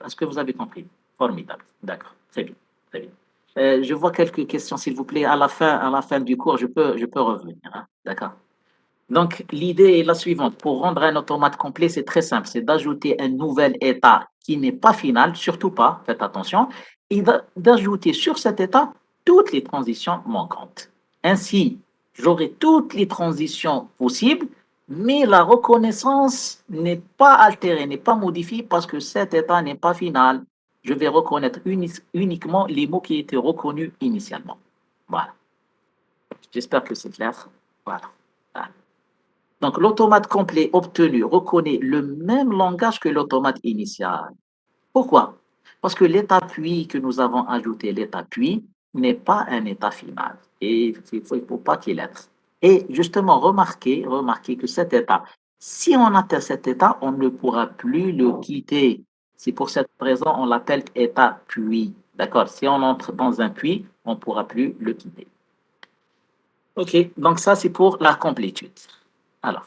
Est-ce que vous avez compris? Formidable. D'accord. Très bien. Très bien. Je vois quelques questions, s'il vous plaît. À la fin du cours, je peux revenir. Hein? D'accord. Donc, l'idée est la suivante. Pour rendre un automate complet, c'est très simple. C'est d'ajouter un nouvel état qui n'est pas final, surtout pas, faites attention, et d'ajouter sur cet état toutes les transitions manquantes. Ainsi, j'aurai toutes les transitions possibles, mais la reconnaissance n'est pas altérée, n'est pas modifiée parce que cet état n'est pas final. Je vais reconnaître uniquement les mots qui étaient reconnus initialement. Voilà. J'espère que c'est clair. Voilà. Voilà. Donc, l'automate complet obtenu reconnaît le même langage que l'automate initial. Pourquoi? Parce que l'état puis que nous avons ajouté, l'état puis, n'est pas un état final. Et il ne faut pas qu'il l'être. Et justement, remarquez que cet état, si on atteint cet état, on ne pourra plus le quitter. C'est pour cette raison on l'appelle état puis. D'accord? Si on entre dans un puits, on ne pourra plus le quitter. OK, donc ça, c'est pour la complétude. Alors,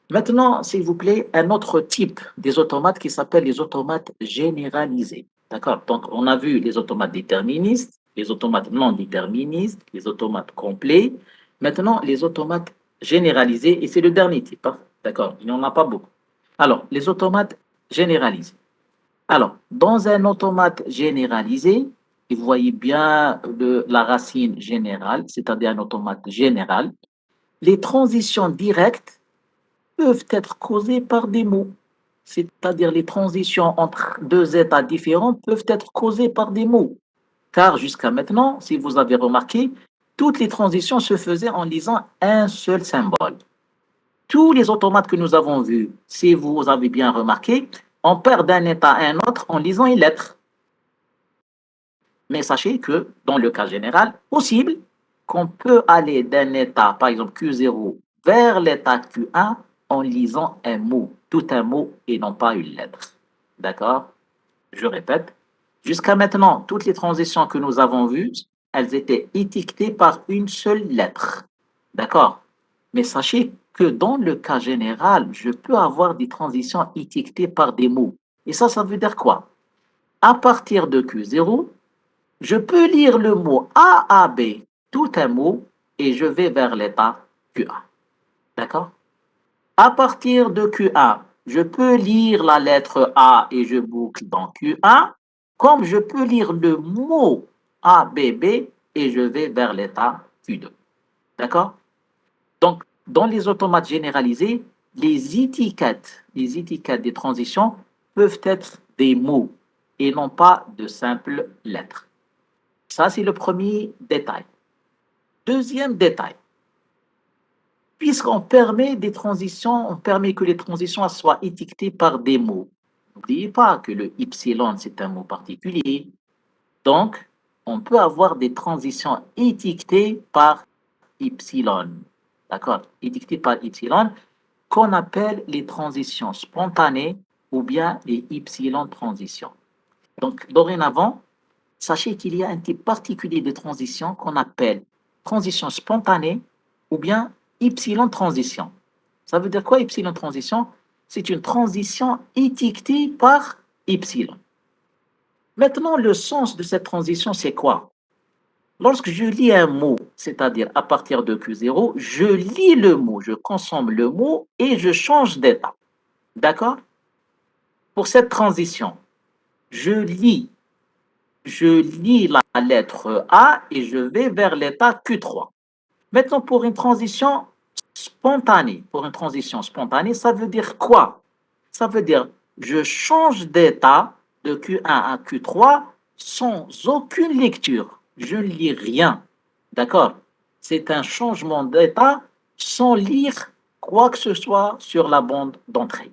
maintenant, s'il vous plaît, un autre type des automates qui s'appelle les automates généralisés. D'accord? Donc, on a vu les automates déterministes, les automates non déterministes, les automates complets. Maintenant, les automates généralisés, et c'est le dernier type. Hein? D'accord? Il n'y en a pas beaucoup. Alors, les automates généralisés. Alors, dans un automate généralisé, vous voyez bien la racine générale, c'est-à-dire un automate général, les transitions directes peuvent être causées par des mots. C'est-à-dire les transitions entre deux états différents peuvent être causées par des mots. Car jusqu'à maintenant, si vous avez remarqué, toutes les transitions se faisaient en lisant un seul symbole. Tous les automates que nous avons vus, si vous avez bien remarqué, on perd d'un état à un autre en lisant une lettre. Mais sachez que, dans le cas général, possible qu'on peut aller d'un état, par exemple Q0, vers l'état Q1 en lisant un mot, tout un mot et non pas une lettre. D'accord? Je répète, jusqu'à maintenant, toutes les transitions que nous avons vues, elles étaient étiquetées par une seule lettre. D'accord? Mais sachez que dans le cas général, je peux avoir des transitions étiquetées par des mots. Et ça veut dire quoi? À partir de Q0, je peux lire le mot AAB, tout un mot, et je vais vers l'état Q1. D'accord? À partir de Q1, je peux lire la lettre A et je boucle dans Q1, comme je peux lire le mot ABB et je vais vers l'état Q2. D'accord? Donc, dans les automates généralisés, les étiquettes des transitions peuvent être des mots et non pas de simples lettres. Ça, c'est le premier détail. Deuxième détail. Puisqu'on permet des transitions, on permet que les transitions soient étiquetées par des mots. N'oubliez pas que le Y, c'est un mot particulier. Donc, on peut avoir des transitions étiquetées par Y. D'accord? Étiquetées par Y, qu'on appelle les transitions spontanées ou bien les Y-transitions. Donc, dorénavant, sachez qu'il y a un type particulier de transition qu'on appelle transition spontanée ou bien Y-transition. Ça veut dire quoi Y-transition? C'est une transition étiquetée par Y. Maintenant, le sens de cette transition, c'est quoi? Lorsque je lis un mot, c'est-à-dire à partir de Q0, je lis le mot, je consomme le mot et je change d'état. D'accord? Pour cette transition, je lis la lettre A et je vais vers l'état Q3. Maintenant, pour une transition spontanée, ça veut dire quoi? Ça veut dire je change d'état de Q1 à Q3 sans aucune lecture. Je ne lis rien. D'accord? C'est un changement d'état sans lire quoi que ce soit sur la bande d'entrée.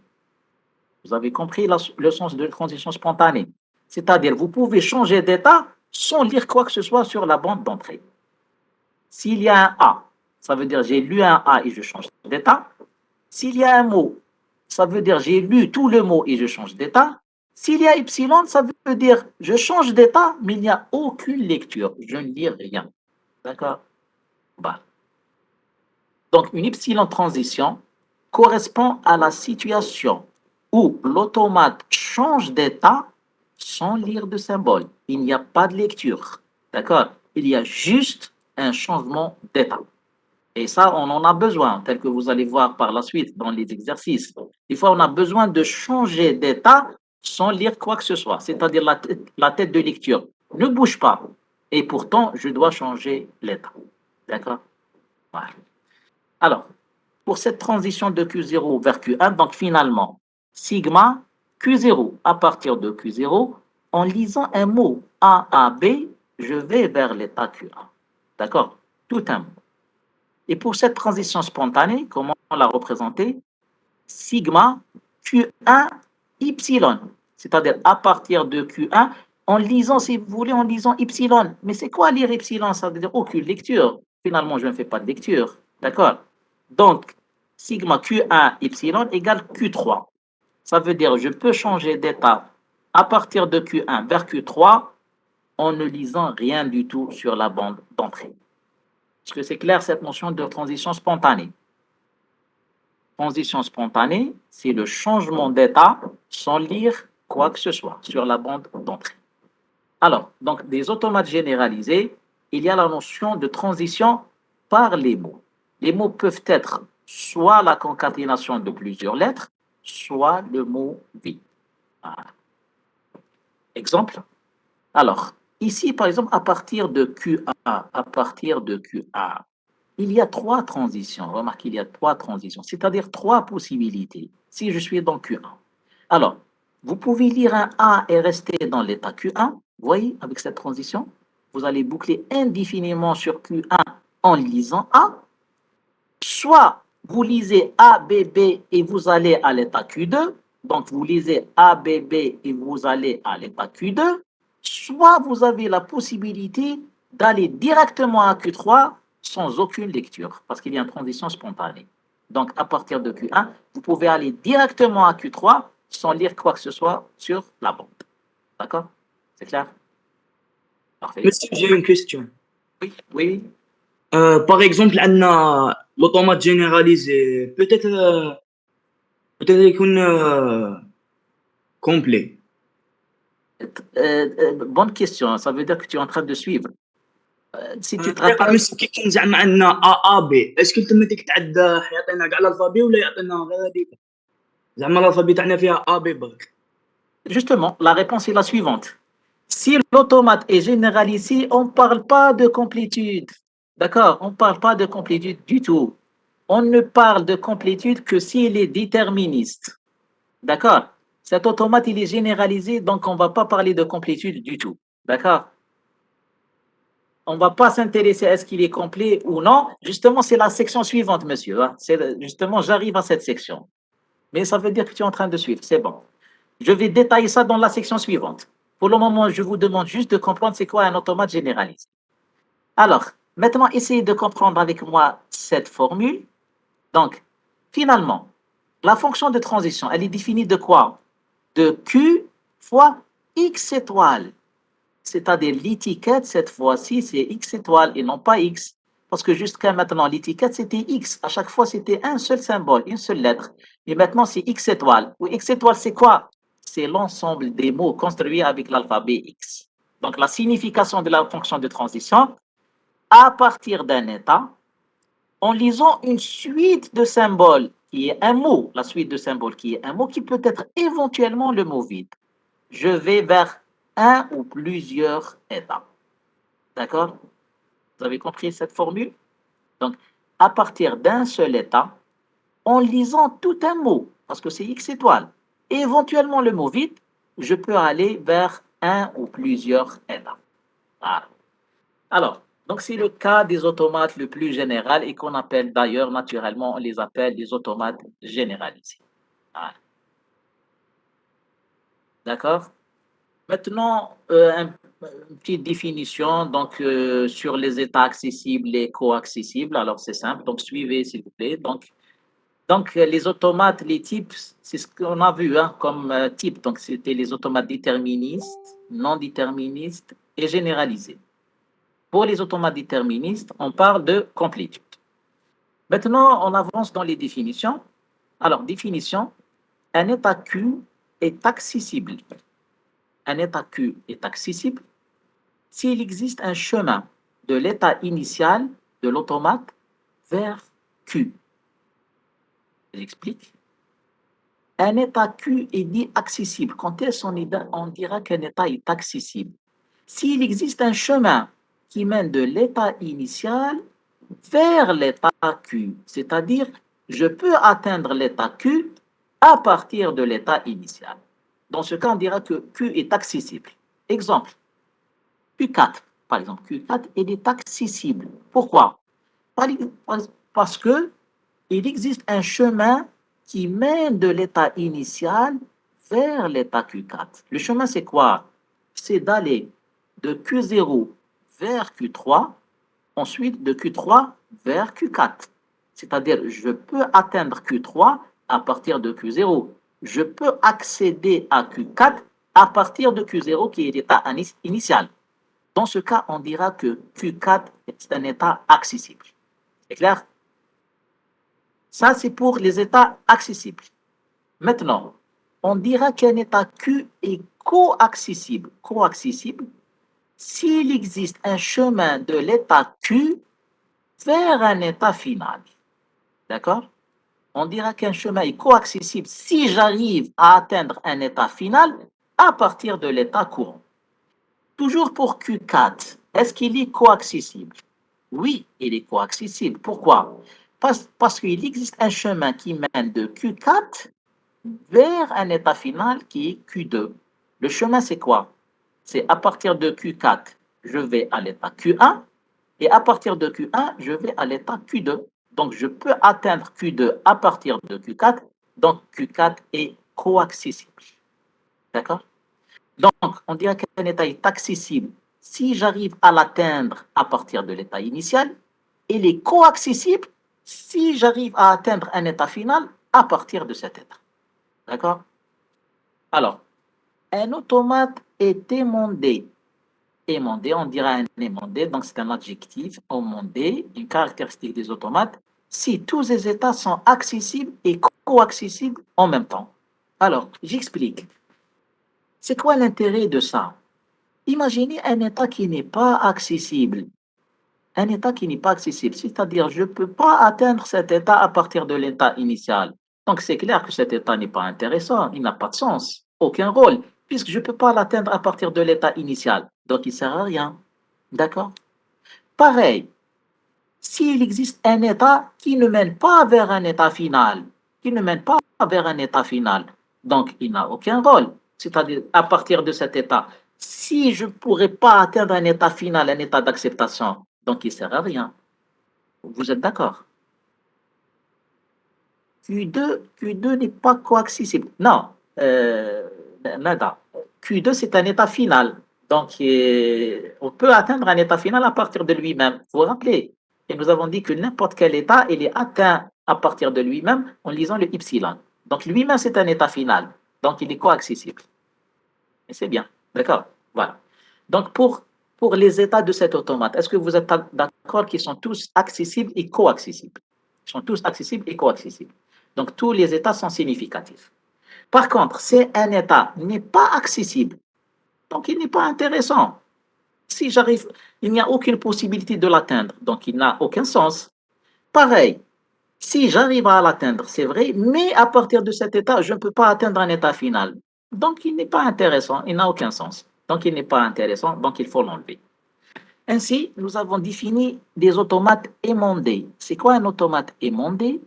Vous avez compris le sens de la transition spontanée. C'est-à-dire, vous pouvez changer d'état sans lire quoi que ce soit sur la bande d'entrée. S'il y a un A, ça veut dire j'ai lu un A et je change d'état. S'il y a un mot, ça veut dire j'ai lu tout le mot et je change d'état. S'il y a epsilon, ça veut dire je change d'état, mais il n'y a aucune lecture. Je ne lis rien. D'accord? Bah. Donc, une epsilon transition correspond à la situation où l'automate change d'état sans lire de symbole. Il n'y a pas de lecture. D'accord? Il y a juste un changement d'état. Et ça, on en a besoin, tel que vous allez voir par la suite dans les exercices. Des fois, on a besoin de changer d'état sans lire quoi que ce soit, c'est-à-dire la tête de lecture ne bouge pas. Et pourtant, je dois changer l'état. D'accord? Voilà. Alors, pour cette transition de Q0 vers Q1, donc finalement, sigma Q0 à partir de Q0, en lisant un mot A à B, je vais vers l'état Q1. D'accord? Tout un mot. Et pour cette transition spontanée, comment la représenter? Sigma Q1 Y, c'est-à-dire à partir de Q1, en lisant, si vous voulez, en lisant Y. Mais c'est quoi lire Y? Ça veut dire aucune lecture. Finalement, je ne fais pas de lecture. D'accord? Donc, sigma Q1 Y égale Q3. Ça veut dire je peux changer d'état à partir de Q1 vers Q3 en ne lisant rien du tout sur la bande d'entrée. Est-ce que c'est clair cette notion de transition spontanée? Transition spontanée, c'est le changement d'état sans lire quoi que ce soit sur la bande d'entrée. Alors, donc des automates généralisés, il y a la notion de transition par les mots. Les mots peuvent être soit la concaténation de plusieurs lettres, soit le mot vide. Voilà. Exemple. Alors, ici, par exemple, à partir de Q1, il y a trois transitions. Remarquez, il y a trois transitions, c'est-à-dire trois possibilités. Si je suis dans Q1. Alors, vous pouvez lire un A et rester dans l'état Q1. Vous voyez, avec cette transition, vous allez boucler indéfiniment sur Q1 en lisant A. Soit vous lisez A, B, B et vous allez à l'état Q2. Donc, vous lisez A, B, B et vous allez à l'état Q2. Soit vous avez la possibilité d'aller directement à Q3 sans aucune lecture, parce qu'il y a une transition spontanée. Donc, à partir de Q1, vous pouvez aller directement à Q3 sans lire quoi que ce soit sur la bande. D'accord? C'est clair? Parfait. Monsieur, j'ai une question. Oui, oui. Par exemple, on a l'automate généralisé. Peut-être يكون complet. Bonne question. Ça veut dire que tu es en train de suivre. Si tu te طريقة rappelles, مسك كي كان زعما عندنا A A B اسكو تما ديك تعد يعطينا كاع الالفابي ولا يعطينا غير هذيك زعما الالفابي تاعنا فيها A B برك. justement, la réponse est la suivante. Si l'automate est généralisé, on ne parle pas de complétude. D'accord? On ne parle pas de complétude du tout. On ne parle de complétude que s'il est déterministe. D'accord? Cet automate, il est généralisé, donc on ne va pas parler de complétude du tout. D'accord? On ne va pas s'intéresser à ce qu'il est complet ou non. Justement, c'est la section suivante, monsieur. Justement, j'arrive à cette section. Mais ça veut dire que tu es en train de suivre. C'est bon. Je vais détailler ça dans la section suivante. Pour le moment, je vous demande juste de comprendre c'est quoi un automate généralisé. Alors, maintenant, essayez de comprendre avec moi cette formule. Donc, finalement, la fonction de transition, elle est définie de quoi? De Q fois X étoile. C'est-à-dire l'étiquette, cette fois-ci, c'est X étoile et non pas X. Parce que jusqu'à maintenant, l'étiquette, c'était X. À chaque fois, c'était un seul symbole, une seule lettre. Et maintenant, c'est X étoile. Ou X étoile, c'est quoi? C'est l'ensemble des mots construits avec l'alphabet X. Donc, la signification de la fonction de transition, à partir d'un état, en lisant une suite de symboles qui est un mot, la suite de symboles qui est un mot qui peut être éventuellement le mot vide. Je vais vers un ou plusieurs états. D'accord? Vous avez compris cette formule? Donc, à partir d'un seul état, en lisant tout un mot, parce que c'est X étoile, et éventuellement le mot vide, je peux aller vers un ou plusieurs états. Voilà. Alors, donc c'est le cas des automates le plus général et qu'on appelle d'ailleurs naturellement, on les appelle des automates généralisés. Voilà. D'accord? Maintenant, une petite définition donc, sur les états accessibles et co-accessibles. Alors, c'est simple. Donc, suivez, s'il vous plaît. Donc, les automates, les types, c'est ce qu'on a vu hein, comme type. Donc, c'était les automates déterministes, non déterministes et généralisés. Pour les automates déterministes, on parle de complétude. Maintenant, on avance dans les définitions. Alors, définition, un état Q est accessible. Un état Q est accessible s'il existe un chemin de l'état initial de l'automate vers Q. J'explique. Un état Q est dit accessible. Quand est-ce on dira qu'un état est accessible? S'il existe un chemin qui mène de l'état initial vers l'état Q, c'est-à-dire je peux atteindre l'état Q à partir de l'état initial. Dans ce cas, on dira que Q est accessible. Exemple, Q4, par exemple, Q4, il est accessible. Pourquoi? Parce que il existe un chemin qui mène de l'état initial vers l'état Q4. Le chemin, c'est quoi? C'est d'aller de Q0 vers Q3, ensuite de Q3 vers Q4. C'est-à-dire, je peux atteindre Q3 à partir de Q0. Je peux accéder à Q4 à partir de Q0 qui est l'état initial. Dans ce cas, on dira que Q4 est un état accessible. C'est clair? Ça, c'est pour les états accessibles. Maintenant, on dira qu'un état Q est co-accessible. Co-accessible s'il existe un chemin de l'état Q vers un état final. D'accord? On dira qu'un chemin est co-accessible si j'arrive à atteindre un état final à partir de l'état courant. Toujours pour Q4, est-ce qu'il est co-accessible? Oui, il est co-accessible. Pourquoi? Parce qu'il existe un chemin qui mène de Q4 vers un état final qui est Q2. Le chemin, c'est quoi? C'est à partir de Q4, je vais à l'état Q1, et à partir de Q1, je vais à l'état Q2. Donc, je peux atteindre Q2 à partir de Q4. Donc, Q4 est co-accessible. D'accord? Donc, on dirait qu'un état est accessible si j'arrive à l'atteindre à partir de l'état initial. Il est co-accessible si j'arrive à atteindre un état final à partir de cet état. D'accord? Alors, un automate est émondé. Émondé, on dirait un émondé, donc c'est un adjectif, émondé, une caractéristique des automates, si tous les états sont accessibles et co-accessibles en même temps. Alors, j'explique. C'est quoi l'intérêt de ça? Imaginez un état qui n'est pas accessible. Un état qui n'est pas accessible, c'est-à-dire je ne peux pas atteindre cet état à partir de l'état initial. Donc c'est clair que cet état n'est pas intéressant, il n'a pas de sens, aucun rôle, puisque je ne peux pas l'atteindre à partir de l'état initial. Donc il ne sert à rien. D'accord? Pareil, s'il existe un état qui ne mène pas vers un état final, qui ne mène pas vers un état final, donc il n'a aucun rôle. C'est-à-dire, à partir de cet état, si je ne pourrais pas atteindre un état final, un état d'acceptation, donc il ne sert à rien. Vous êtes d'accord? Q2 n'est pas co-accessible. Non, nada. Q2, c'est un état final. Donc, on peut atteindre un état final à partir de lui-même. Vous vous rappelez? Et nous avons dit que n'importe quel état, il est atteint à partir de lui-même en lisant le epsilon. Donc, lui-même, c'est un état final. Donc, il est co-accessible. Et c'est bien. D'accord? Voilà. Donc, pour les états de cet automate, est-ce que vous êtes d'accord qu'ils sont tous accessibles et co-accessibles? Ils sont tous accessibles et co-accessibles. Donc, tous les états sont significatifs. Par contre, si un état n'est pas accessible, donc il n'est pas intéressant. Si j'arrive, il n'y a aucune possibilité de l'atteindre, donc il n'a aucun sens. Pareil, si j'arrive à l'atteindre, c'est vrai, mais à partir de cet état, je ne peux pas atteindre un état final. Donc il n'est pas intéressant, il n'a aucun sens. Donc il n'est pas intéressant, donc il faut l'enlever. Ainsi, nous avons défini des automates émondés. C'est quoi un automate émondé?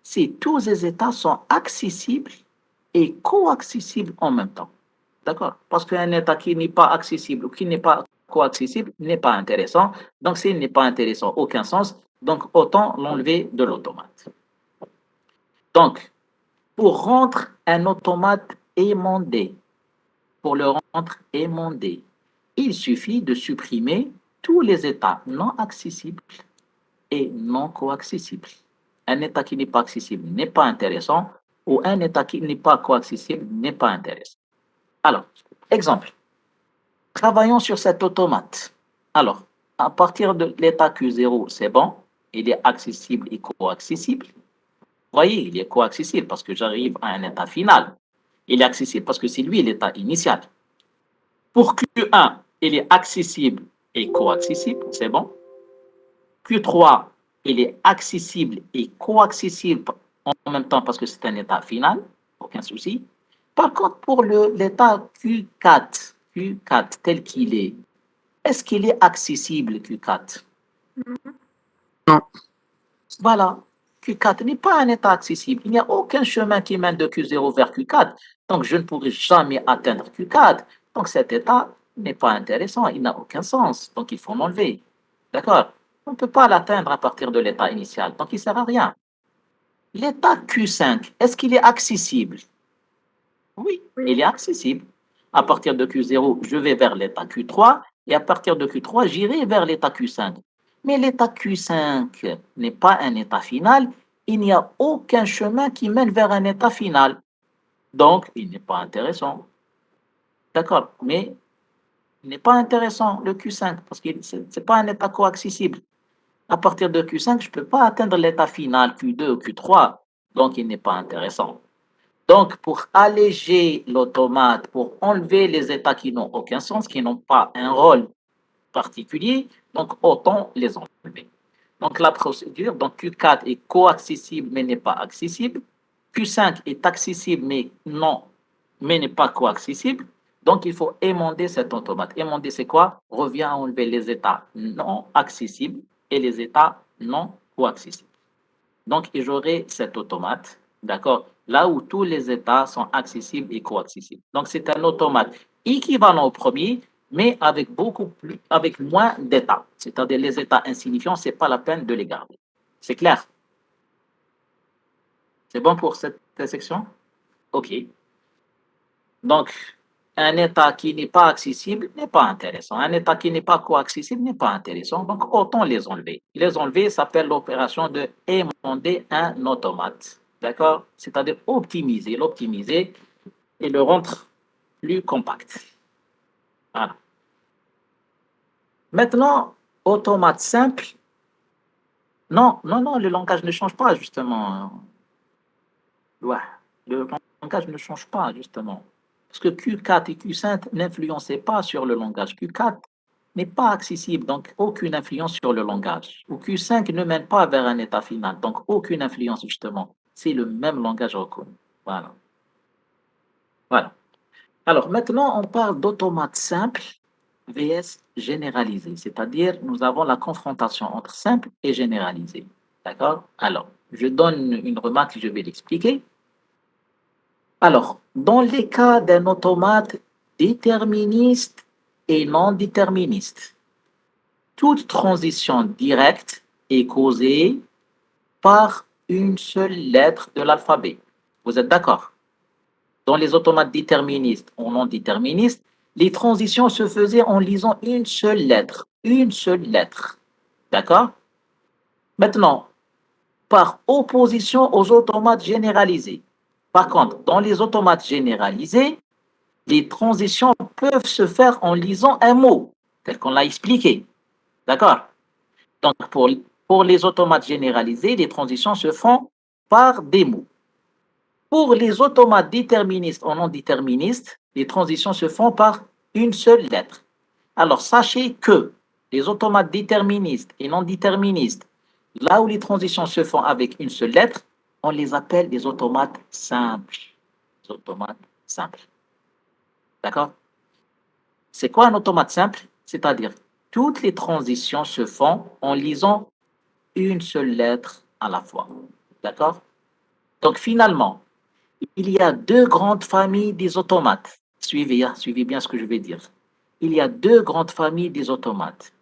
C'est tous les états sont accessibles et co-accessibles en même temps. D'accord? Parce qu'un état qui n'est pas accessible ou qui n'est pas co-accessible n'est pas intéressant. Donc, s'il n'est pas intéressant, aucun sens. Donc, autant l'enlever de l'automate. Donc, pour rendre un automate émondé, pour le rendre émondé, il suffit de supprimer tous les états non accessibles et non coaccessibles. Un état qui n'est pas accessible n'est pas intéressant, ou un état qui n'est pas coaccessible n'est pas intéressant. Alors, exemple. Travaillons sur cet automate. Alors, à partir de l'état Q0, c'est bon, il est accessible et coaccessible. Vous voyez, il est coaccessible parce que j'arrive à un état final. Il est accessible parce que c'est lui l'état initial. Pour Q1, il est accessible et coaccessible, c'est bon. Q3, il est accessible et coaccessible en même temps parce que c'est un état final, aucun souci. Par contre, pour l'état Q4 tel qu'il est-ce qu'il est accessible, Q4? Non. Voilà. Q4 n'est pas un état accessible. Il n'y a aucun chemin qui mène de Q0 vers Q4. Donc, je ne pourrai jamais atteindre Q4. Donc, cet état n'est pas intéressant. Il n'a aucun sens. Donc, il faut l'enlever. D'accord? On ne peut pas l'atteindre à partir de l'état initial. Donc, il ne sert à rien. L'état Q5, est-ce qu'il est accessible? Oui, il est accessible. À partir de Q0, je vais vers l'état Q3 et à partir de Q3, j'irai vers l'état Q5. Mais l'état Q5 n'est pas un état final. Il n'y a aucun chemin qui mène vers un état final. Donc, il n'est pas intéressant. D'accord, mais il n'est pas intéressant le Q5 parce que ce n'est pas un état coaccessible. À partir de Q5, je ne peux pas atteindre l'état final Q2 ou Q3. Donc, il n'est pas intéressant. Donc, pour alléger l'automate, pour enlever les états qui n'ont aucun sens, qui n'ont pas un rôle particulier, donc autant les enlever. Donc, la procédure, donc Q4 est coaccessible mais n'est pas accessible. Q5 est accessible mais n'est pas coaccessible. Donc, il faut émonder cet automate. Émonder, c'est quoi? Revient à enlever les états non accessibles et les états non coaccessibles. Donc, j'aurai cet automate, d'accord, là où tous les états sont accessibles et coaccessibles. Donc, c'est un automate équivalent au premier, mais avec moins d'états. C'est-à-dire les états insignifiants, ce n'est pas la peine de les garder. C'est clair? C'est bon pour cette section? OK. Donc, un état qui n'est pas accessible n'est pas intéressant. Un état qui n'est pas coaccessible n'est pas intéressant. Donc, autant les enlever. Les enlever s'appelle l'opération de émonder un automate. D'accord? C'est-à-dire l'optimiser et le rendre plus compact. Voilà. Maintenant, automate simple. Non, le langage ne change pas, justement. Ouais, le langage ne change pas, justement. Parce que Q4 et Q5 n'influençaient pas sur le langage. Q4 n'est pas accessible, donc aucune influence sur le langage. Ou Q5 ne mène pas vers un état final, donc aucune influence, justement. C'est le même langage reconnu. Voilà. Voilà. Alors, maintenant, on parle d'automate simple vs généralisé, c'est-à-dire nous avons la confrontation entre simple et généralisé. D'accord? Alors, je donne une remarque, je vais l'expliquer. Alors, dans les cas d'un automate déterministe et non déterministe, toute transition directe est causée par une seule lettre de l'alphabet. Vous êtes d'accord? Dans les automates déterministes ou non déterministes, les transitions se faisaient en lisant une seule lettre. Une seule lettre. D'accord? Maintenant, par opposition aux automates généralisés. Par contre, dans les automates généralisés, les transitions peuvent se faire en lisant un mot, tel qu'on l'a expliqué. D'accord? Donc, pour les automates généralisés, les transitions se font par des mots. Pour les automates déterministes ou non déterministes, les transitions se font par une seule lettre. Alors, sachez que les automates déterministes et non déterministes, là où les transitions se font avec une seule lettre, on les appelle des automates simples. Des automates simples. D'accord? C'est quoi un automate simple? C'est-à-dire, toutes les transitions se font en lisant une seule lettre à la fois. D'accord? Donc, finalement, il y a deux grandes familles des automates. Suivez bien ce que je vais dire. Il y a deux grandes familles des automates.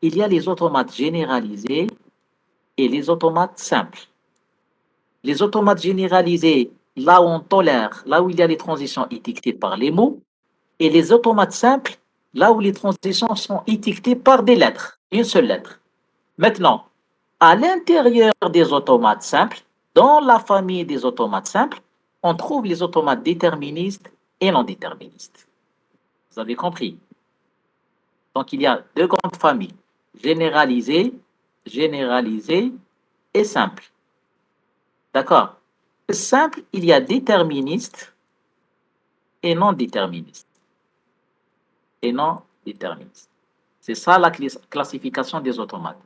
Il y a les automates généralisés et les automates simples. Les automates généralisés, là où on tolère, là où il y a les transitions étiquetées par les mots, et les automates simples, là où les transitions sont étiquetées par des lettres, une seule lettre. Maintenant, à l'intérieur des automates simples, dans la famille des automates simples, on trouve les automates déterministes et non déterministes. Vous avez compris? Donc, il y a deux grandes familles, généralisée, généralisée et simple. D'accord? Simple, il y a déterministe et non déterministe. Et non déterministe. C'est ça la classification des automates.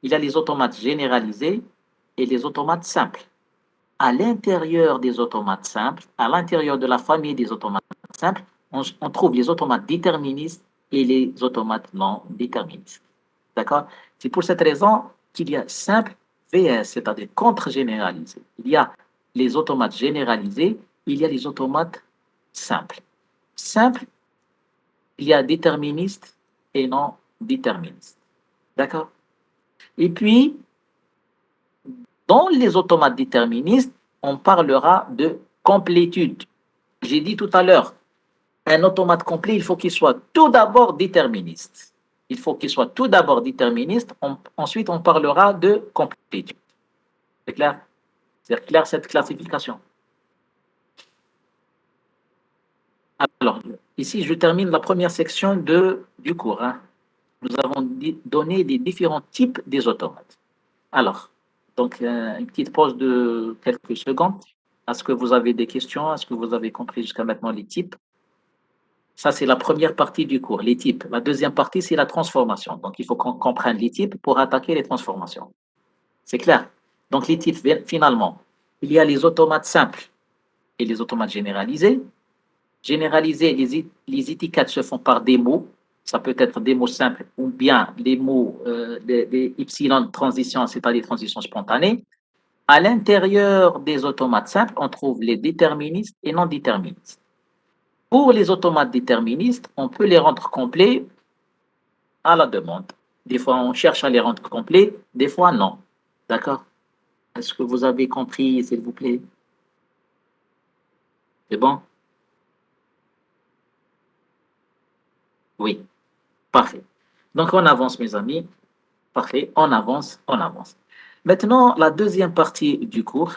Il y a les automates généralisés et les automates simples. À l'intérieur des automates simples, à l'intérieur de la famille des automates simples, on trouve les automates déterministes et les automates non déterministes. D'accord? C'est pour cette raison qu'il y a simple VS, c'est-à-dire contre-généralisé. Il y a les automates généralisés, il y a les automates simples. Simple, il y a déterministe et non déterministe. D'accord? Et puis, dans les automates déterministes, on parlera de complétude. J'ai dit tout à l'heure, un automate complet, il faut qu'il soit tout d'abord déterministe. Il faut qu'il soit tout d'abord déterministe. Ensuite, on parlera de complétude. C'est clair? C'est clair cette classification? Alors, ici, je termine la première section du cours. Hein. Nous avons donné les différents types des automates. Alors, donc, une petite pause de quelques secondes. Est-ce que vous avez des questions? Est-ce que vous avez compris jusqu'à maintenant les types? Ça, c'est la première partie du cours, les types. La deuxième partie, c'est la transformation. Donc, il faut qu'on comprenne les types pour attaquer les transformations. C'est clair? Donc, les types, finalement, il y a les automates simples et les automates généralisés. Généralisés, les étiquettes se font par des mots. Ça peut être des mots simples ou bien les mots des epsilon transition, c'est-à-dire transition spontanée. À l'intérieur des automates simples, on trouve les déterministes et non déterministes. Pour les automates déterministes, on peut les rendre complets à la demande. Des fois, on cherche à les rendre complets, des fois, non. D'accord? Est-ce que vous avez compris, s'il vous plaît? C'est bon? Oui, parfait. Donc, on avance, mes amis. Parfait, on avance, on avance. Maintenant, la deuxième partie du cours,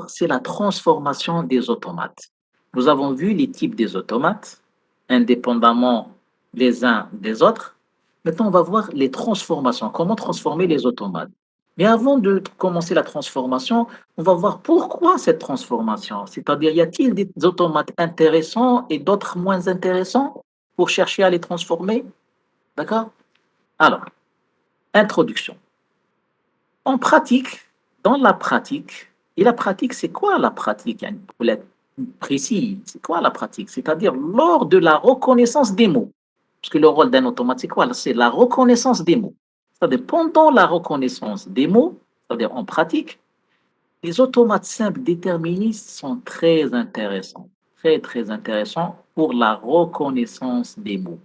c'est la transformation des automates. Nous avons vu les types des automates, indépendamment les uns des autres. Maintenant, on va voir les transformations, comment transformer les automates. Mais avant de commencer la transformation, on va voir pourquoi cette transformation. C'est-à-dire, y a-t-il des automates intéressants et d'autres moins intéressants pour chercher à les transformer? D'accord? Alors, introduction. En pratique, dans la pratique, et la pratique, c'est quoi la pratique? Pour être précis, c'est quoi la pratique? C'est-à-dire lors de la reconnaissance des mots. Parce que le rôle d'un automate, c'est quoi? C'est la reconnaissance des mots. C'est-à-dire pendant la reconnaissance des mots, c'est-à-dire en pratique, les automates simples déterministes sont très intéressants. Très, très intéressants pour la reconnaissance des mots.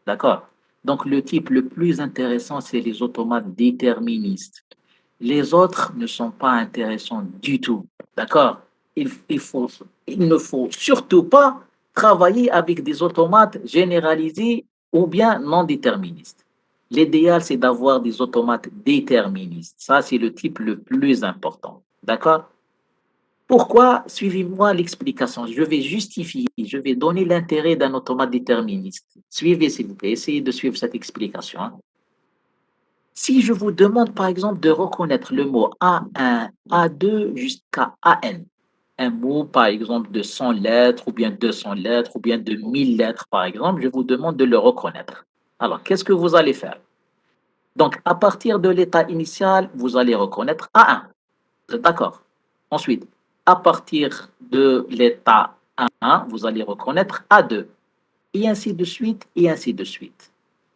D'accord? Donc, le type le plus intéressant, c'est les automates déterministes. Les autres ne sont pas intéressants du tout. D'accord? Il ne faut surtout pas travailler avec des automates généralisés ou bien non déterministes. L'idéal, c'est d'avoir des automates déterministes. Ça, c'est le type le plus important. D'accord? Pourquoi? Suivez-moi l'explication. Je vais justifier, je vais donner l'intérêt d'un automate déterministe. Suivez, s'il vous plaît. Essayez de suivre cette explication. Hein. Si je vous demande, par exemple, de reconnaître le mot A1, A2 jusqu'à AN, un mot, par exemple, de 100 lettres, ou bien 200 lettres, ou bien de 1000 lettres, par exemple, je vous demande de le reconnaître. Alors, qu'est-ce que vous allez faire? Donc, à partir de l'état initial, vous allez reconnaître A1. Vous êtes d'accord? Ensuite, à partir de l'état A1, vous allez reconnaître A2. Et ainsi de suite, et ainsi de suite.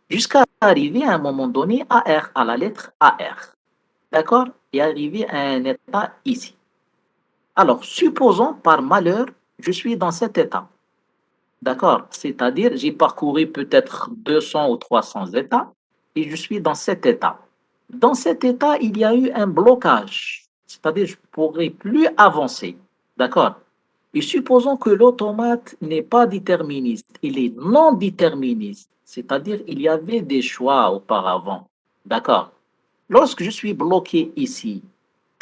Jusqu'à arriver à un moment donné à R, à la lettre AR. D'accord? Et arriver à un état ici. Alors, supposons par malheur, je suis dans cet état. D'accord? C'est-à-dire, j'ai parcouru peut-être 200 ou 300 états et je suis dans cet état. Dans cet état, il y a eu un blocage. C'est-à-dire, je ne pourrai plus avancer. D'accord? Et supposons que l'automate n'est pas déterministe, il est non déterministe, c'est-à-dire il y avait des choix auparavant. D'accord. Lorsque je suis bloqué ici,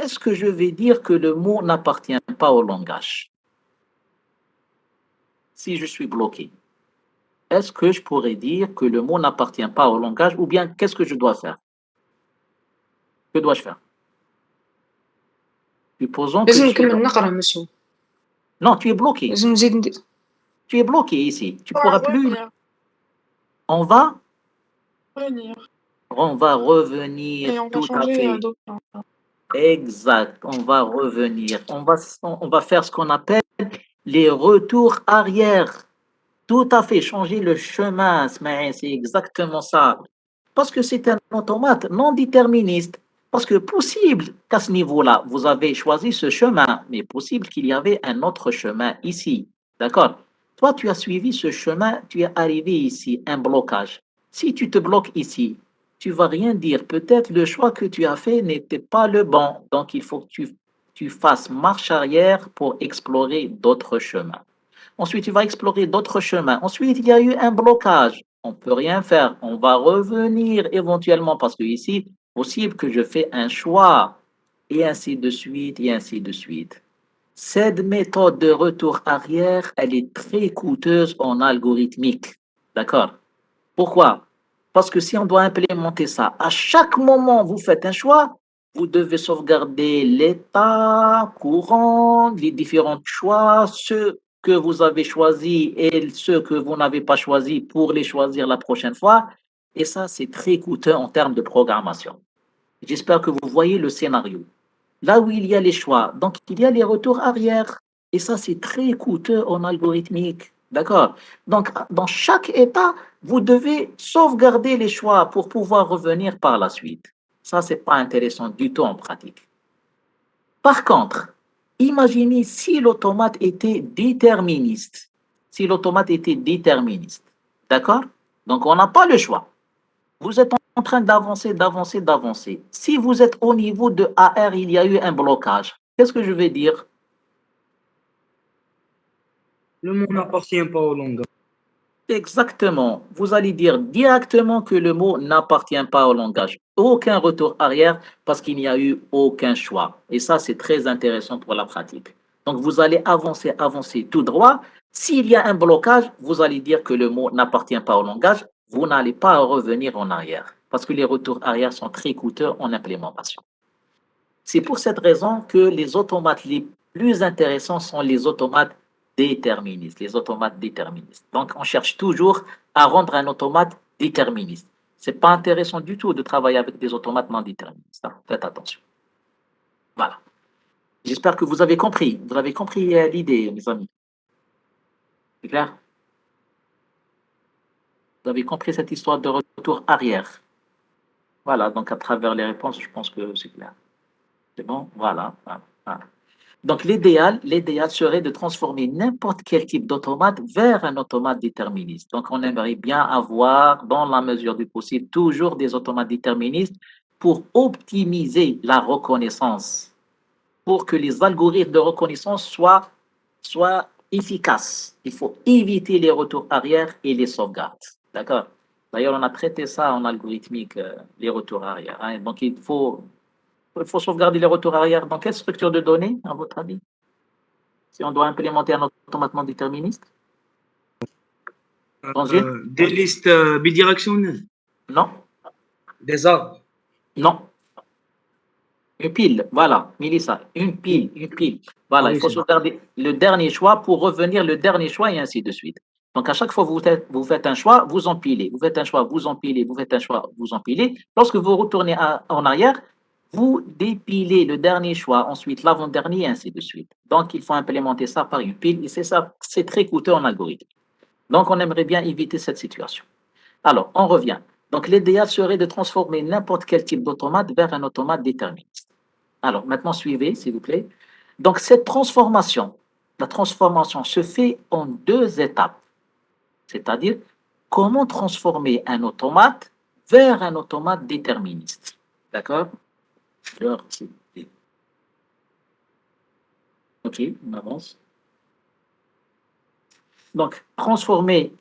est-ce que je vais dire que le mot n'appartient pas au langage? Si je suis bloqué, est-ce que je pourrais dire que le mot n'appartient pas au langage ou bien qu'est-ce que je dois faire? Que dois-je faire? Supposons que je لازم suis نكمل bloqué. نقرا مسيو Non, tu es bloqué. لازم نزيد ندير Tu es bloqué ici. Tu On va pourras plus. revenir. On va, Revenir. on va revenir Et on va tout à changer fait. d'autres. Exact. On va revenir. On va faire ce qu'on appelle les retours arrière. Tout à fait. Changer le chemin, Smaïn, c'est exactement ça. Parce que c'est un automate non déterministe. Parce que possible qu'à ce niveau-là, vous avez choisi ce chemin, mais possible qu'il y avait un autre chemin ici. D'accord? Toi, tu as suivi ce chemin, tu es arrivé ici, un blocage. Si tu te bloques ici, tu vas rien dire. Peut-être le choix que tu as fait n'était pas le bon. Donc, il faut que tu fasses marche arrière pour explorer d'autres chemins. Ensuite, tu vas explorer d'autres chemins. Ensuite, il y a eu un blocage. On ne peut rien faire. On va revenir éventuellement parce que ici, possible que je fais un choix et ainsi de suite et ainsi de suite. Cette méthode de retour arrière, elle est très coûteuse en algorithmique. D'accord? Pourquoi? Parce que si on doit implémenter ça, à chaque moment vous faites un choix, vous devez sauvegarder l'état courant, les différents choix, ceux que vous avez choisis et ceux que vous n'avez pas choisis pour les choisir la prochaine fois. Et ça, c'est très coûteux en termes de programmation. J'espère que vous voyez le scénario. Là où il y a les choix, donc il y a les retours arrière. Et ça, c'est très coûteux en algorithmique. D'accord? Donc, dans chaque état, vous devez sauvegarder les choix pour pouvoir revenir par la suite. Ça, c'est pas intéressant du tout en pratique. Par contre, imaginez si l'automate était déterministe. Si l'automate était déterministe. D'accord? Donc, on n'a pas le choix. Vous êtes en train d'avancer, d'avancer, d'avancer. Si vous êtes au niveau de AR, il y a eu un blocage. Qu'est-ce que je vais dire? Le mot n'appartient pas au langage. Exactement. Vous allez dire directement que le mot n'appartient pas au langage. Aucun retour arrière parce qu'il n'y a eu aucun choix. Et ça, c'est très intéressant pour la pratique. Donc, vous allez avancer, avancer tout droit. S'il y a un blocage, vous allez dire que le mot n'appartient pas au langage. Vous n'allez pas revenir en arrière parce que les retours arrière sont très coûteux en implémentation. C'est pour cette raison que les automates les plus intéressants sont les automates déterministes, les automates déterministes. Donc, on cherche toujours à rendre un automate déterministe. Ce n'est pas intéressant du tout de travailler avec des automates non déterministes. Hein. Faites attention. Voilà. J'espère que vous avez compris. Vous avez compris l'idée, mes amis. C'est clair? Vous avez compris cette histoire de retour arrière. Voilà, donc à travers les réponses, je pense que c'est clair. C'est bon? Voilà. Voilà. Voilà. Donc, l'idéal serait de transformer n'importe quel type d'automate vers un automate déterministe. Donc, on aimerait bien avoir, dans la mesure du possible, toujours des automates déterministes pour optimiser la reconnaissance, pour que les algorithmes de reconnaissance soient efficaces. Il faut éviter les retours arrière et les sauvegardes. D'accord? D'ailleurs, on a traité ça en algorithmique, les retours arrière. Hein. Donc, il faut sauvegarder les retours arrière dans quelle structure de données, à votre avis? Si on doit implémenter un automate non déterministe? Dans une? Des listes bidirectionnelles, Non, des arbres. non. Une pile, voilà, Mélissa, une pile, une pile. Ah Voilà, il oui, faut c'est bon. sauvegarder le dernier choix pour revenir le dernier choix et ainsi de suite. Donc, à chaque fois que vous faites un choix, vous empilez. Vous faites un choix, vous empilez. Vous faites un choix, vous empilez. Lorsque vous retournez en arrière, vous dépilez le dernier choix, ensuite l'avant-dernier et ainsi de suite. Donc, il faut implémenter ça par une pile et c'est ça, c'est très coûteux en algorithme. Donc, on aimerait bien éviter cette situation. Alors, on revient. Donc, l'idéal serait de transformer n'importe quel type d'automate vers un automate déterministe. Alors, maintenant, suivez, s'il vous plaît. Donc, cette transformation, la transformation se fait en deux étapes. C'est-à-dire, comment transformer un automate vers un automate déterministe. D'accord? Alors, OK, on avance. Donc, transformer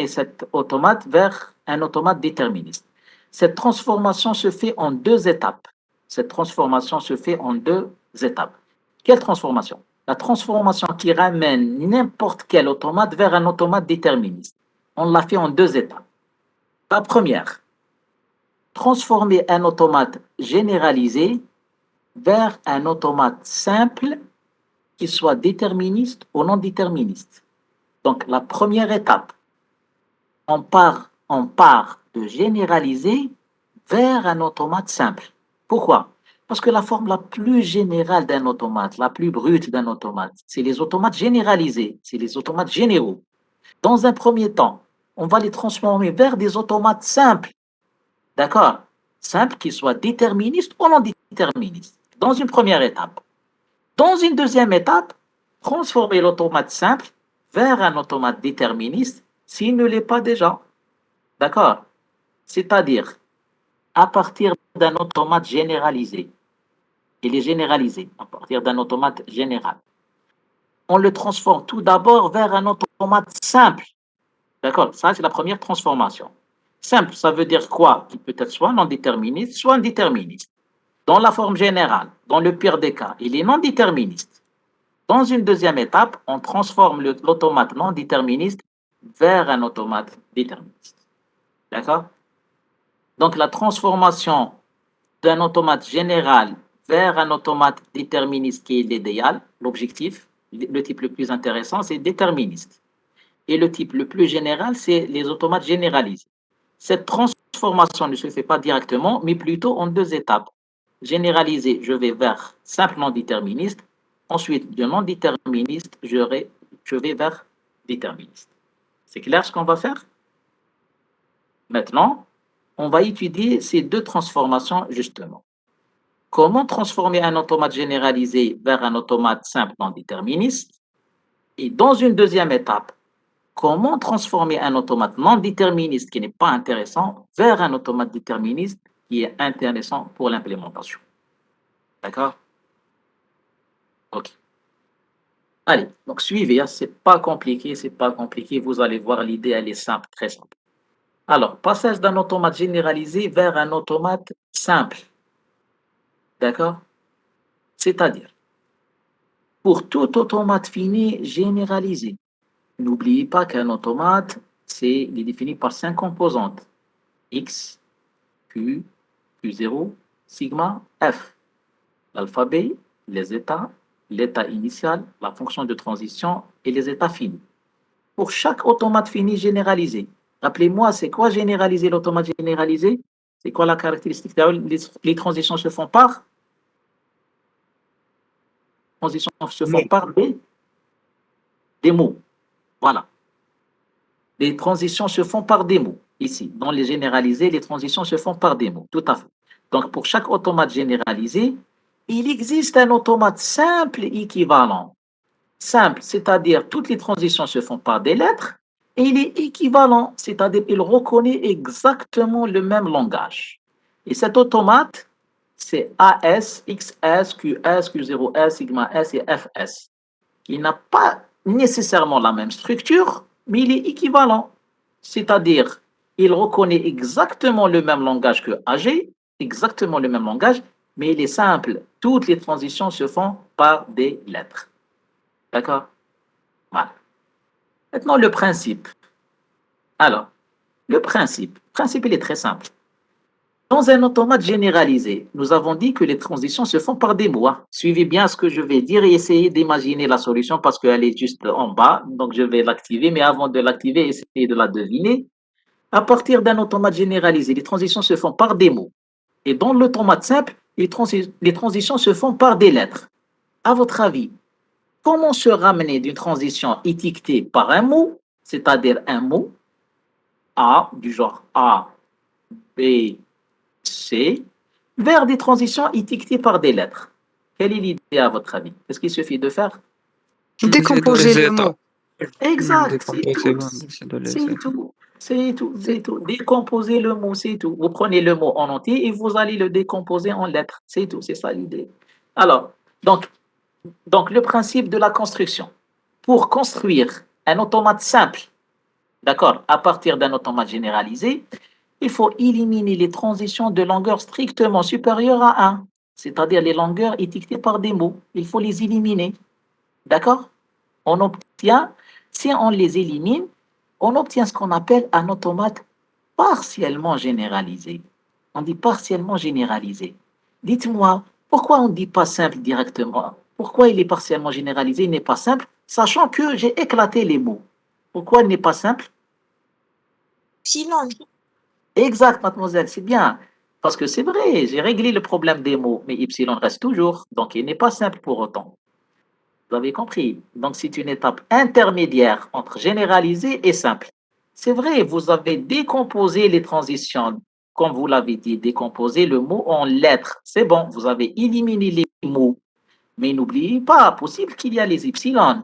cet automate vers un automate déterministe. Cette transformation se fait en deux étapes. Quelle transformation? La transformation qui ramène n'importe quel automate vers un automate déterministe. On l'a fait en deux étapes. La première, transformer un automate généralisé vers un automate simple qui soit déterministe ou non déterministe. Donc, la première étape, on part de généraliser vers un automate simple. Pourquoi? Parce que la forme la plus générale d'un automate, la plus brute d'un automate, c'est les automates généralisés, c'est les automates généraux. Dans un premier temps, on va les transformer vers des automates simples. D'accord? Simples qui soient déterministes ou non déterministes. Dans une première étape. Dans une deuxième étape, transformer l'automate simple vers un automate déterministe s'il ne l'est pas déjà. D'accord? C'est-à-dire, à partir d'un automate généralisé, il est généralisé à partir d'un automate général. On le transforme tout d'abord vers un automate simple. D'accord? Ça, c'est la première transformation. Simple, ça veut dire quoi? Qui peut être soit non déterministe, soit indéterministe. Dans la forme générale, dans le pire des cas, il est non déterministe. Dans une deuxième étape, on transforme l'automate non déterministe vers un automate déterministe. D'accord? Donc, la transformation d'un automate général vers un automate déterministe qui est l'idéal, l'objectif, le type le plus intéressant, c'est déterministe. Et le type le plus général, c'est les automates généralisés. Cette transformation ne se fait pas directement, mais plutôt en deux étapes. Généralisé, je vais vers simple non déterministe. Ensuite, de non déterministe, je vais vers déterministe. C'est clair ce qu'on va faire? Maintenant, on va étudier ces deux transformations justement. Comment transformer un automate généralisé vers un automate simple non déterministe? Et dans une deuxième étape, comment transformer un automate non déterministe qui n'est pas intéressant vers un automate déterministe qui est intéressant pour l'implémentation. D'accord? OK. Allez, donc suivez, hein, c'est pas compliqué, vous allez voir l'idée, elle est simple, très simple. Alors, passage d'un automate généralisé vers un automate simple. D'accord? C'est-à-dire, pour tout automate fini généralisé, n'oubliez pas qu'un automate, il est défini par 5 composantes. X, Q, Q0, sigma, F. L'alphabet, les états, l'état initial, la fonction de transition et les états finis. Pour chaque automate fini généralisé, rappelez-moi, c'est quoi généraliser l'automate généralisé? C'est quoi la caractéristique? Les transitions se font par des mots. Voilà. Les transitions se font par des mots. Ici, dans les généralisés, les transitions se font par des mots. Tout à fait. Donc, pour chaque automate généralisé, il existe un automate simple équivalent. Simple, c'est-à-dire toutes les transitions se font par des lettres, et il est équivalent, c'est-à-dire qu'il reconnaît exactement le même langage. Et cet automate, c'est AS, XS, QS, Q0S, sigma S et FS. Il n'a pas nécessairement la même structure, mais il est équivalent. C'est-à-dire, il reconnaît exactement le même langage que AG, exactement le même langage, mais il est simple. Toutes les transitions se font par des lettres. D'accord? Voilà. Maintenant, le principe. Alors, le principe, il est très simple. Dans un automate généralisé, nous avons dit que les transitions se font par des mots. Suivez bien ce que je vais dire et essayez d'imaginer la solution parce qu'elle est juste en bas. Donc, je vais l'activer, mais avant de l'activer, essayez de la deviner. À partir d'un automate généralisé, les transitions se font par des mots. Et dans l'automate simple, les transitions se font par des lettres. À votre avis, comment se ramener d'une transition étiquetée par un mot, c'est-à-dire un mot, A, du genre A, B, C, vers des transitions étiquetées par des lettres? Quelle est l'idée à votre avis? Qu'est-ce qu'il suffit de faire? Décomposer le mot. Exact, C'est tout. c'est tout. Décomposer le mot, c'est tout. Vous prenez le mot en entier et vous allez le décomposer en lettres. C'est tout, c'est ça l'idée. Alors, donc, le principe de la construction. Pour construire un automate simple, d'accord, à partir d'un automate généralisé, il faut éliminer les transitions de longueur strictement supérieure à 1, c'est-à-dire les longueurs étiquetées par des mots. Il faut les éliminer, d'accord? On obtient, si on les élimine, on obtient ce qu'on appelle un automate partiellement généralisé. On dit partiellement généralisé. Dites-moi, pourquoi on ne dit pas simple directement? Pourquoi il est partiellement généralisé, il n'est pas simple, sachant que j'ai éclaté les mots? Pourquoi il n'est pas simple? Epsilon. Exact, mademoiselle, c'est bien. Parce que c'est vrai, j'ai réglé le problème des mots, mais epsilon reste toujours, donc il n'est pas simple pour autant. Vous avez compris? Donc c'est une étape intermédiaire entre généralisé et simple. C'est vrai, vous avez décomposé les transitions, comme vous l'avez dit, décomposé le mot en lettres. C'est bon, vous avez éliminé les mots. Mais n'oubliez pas, possible qu'il y a les epsilon.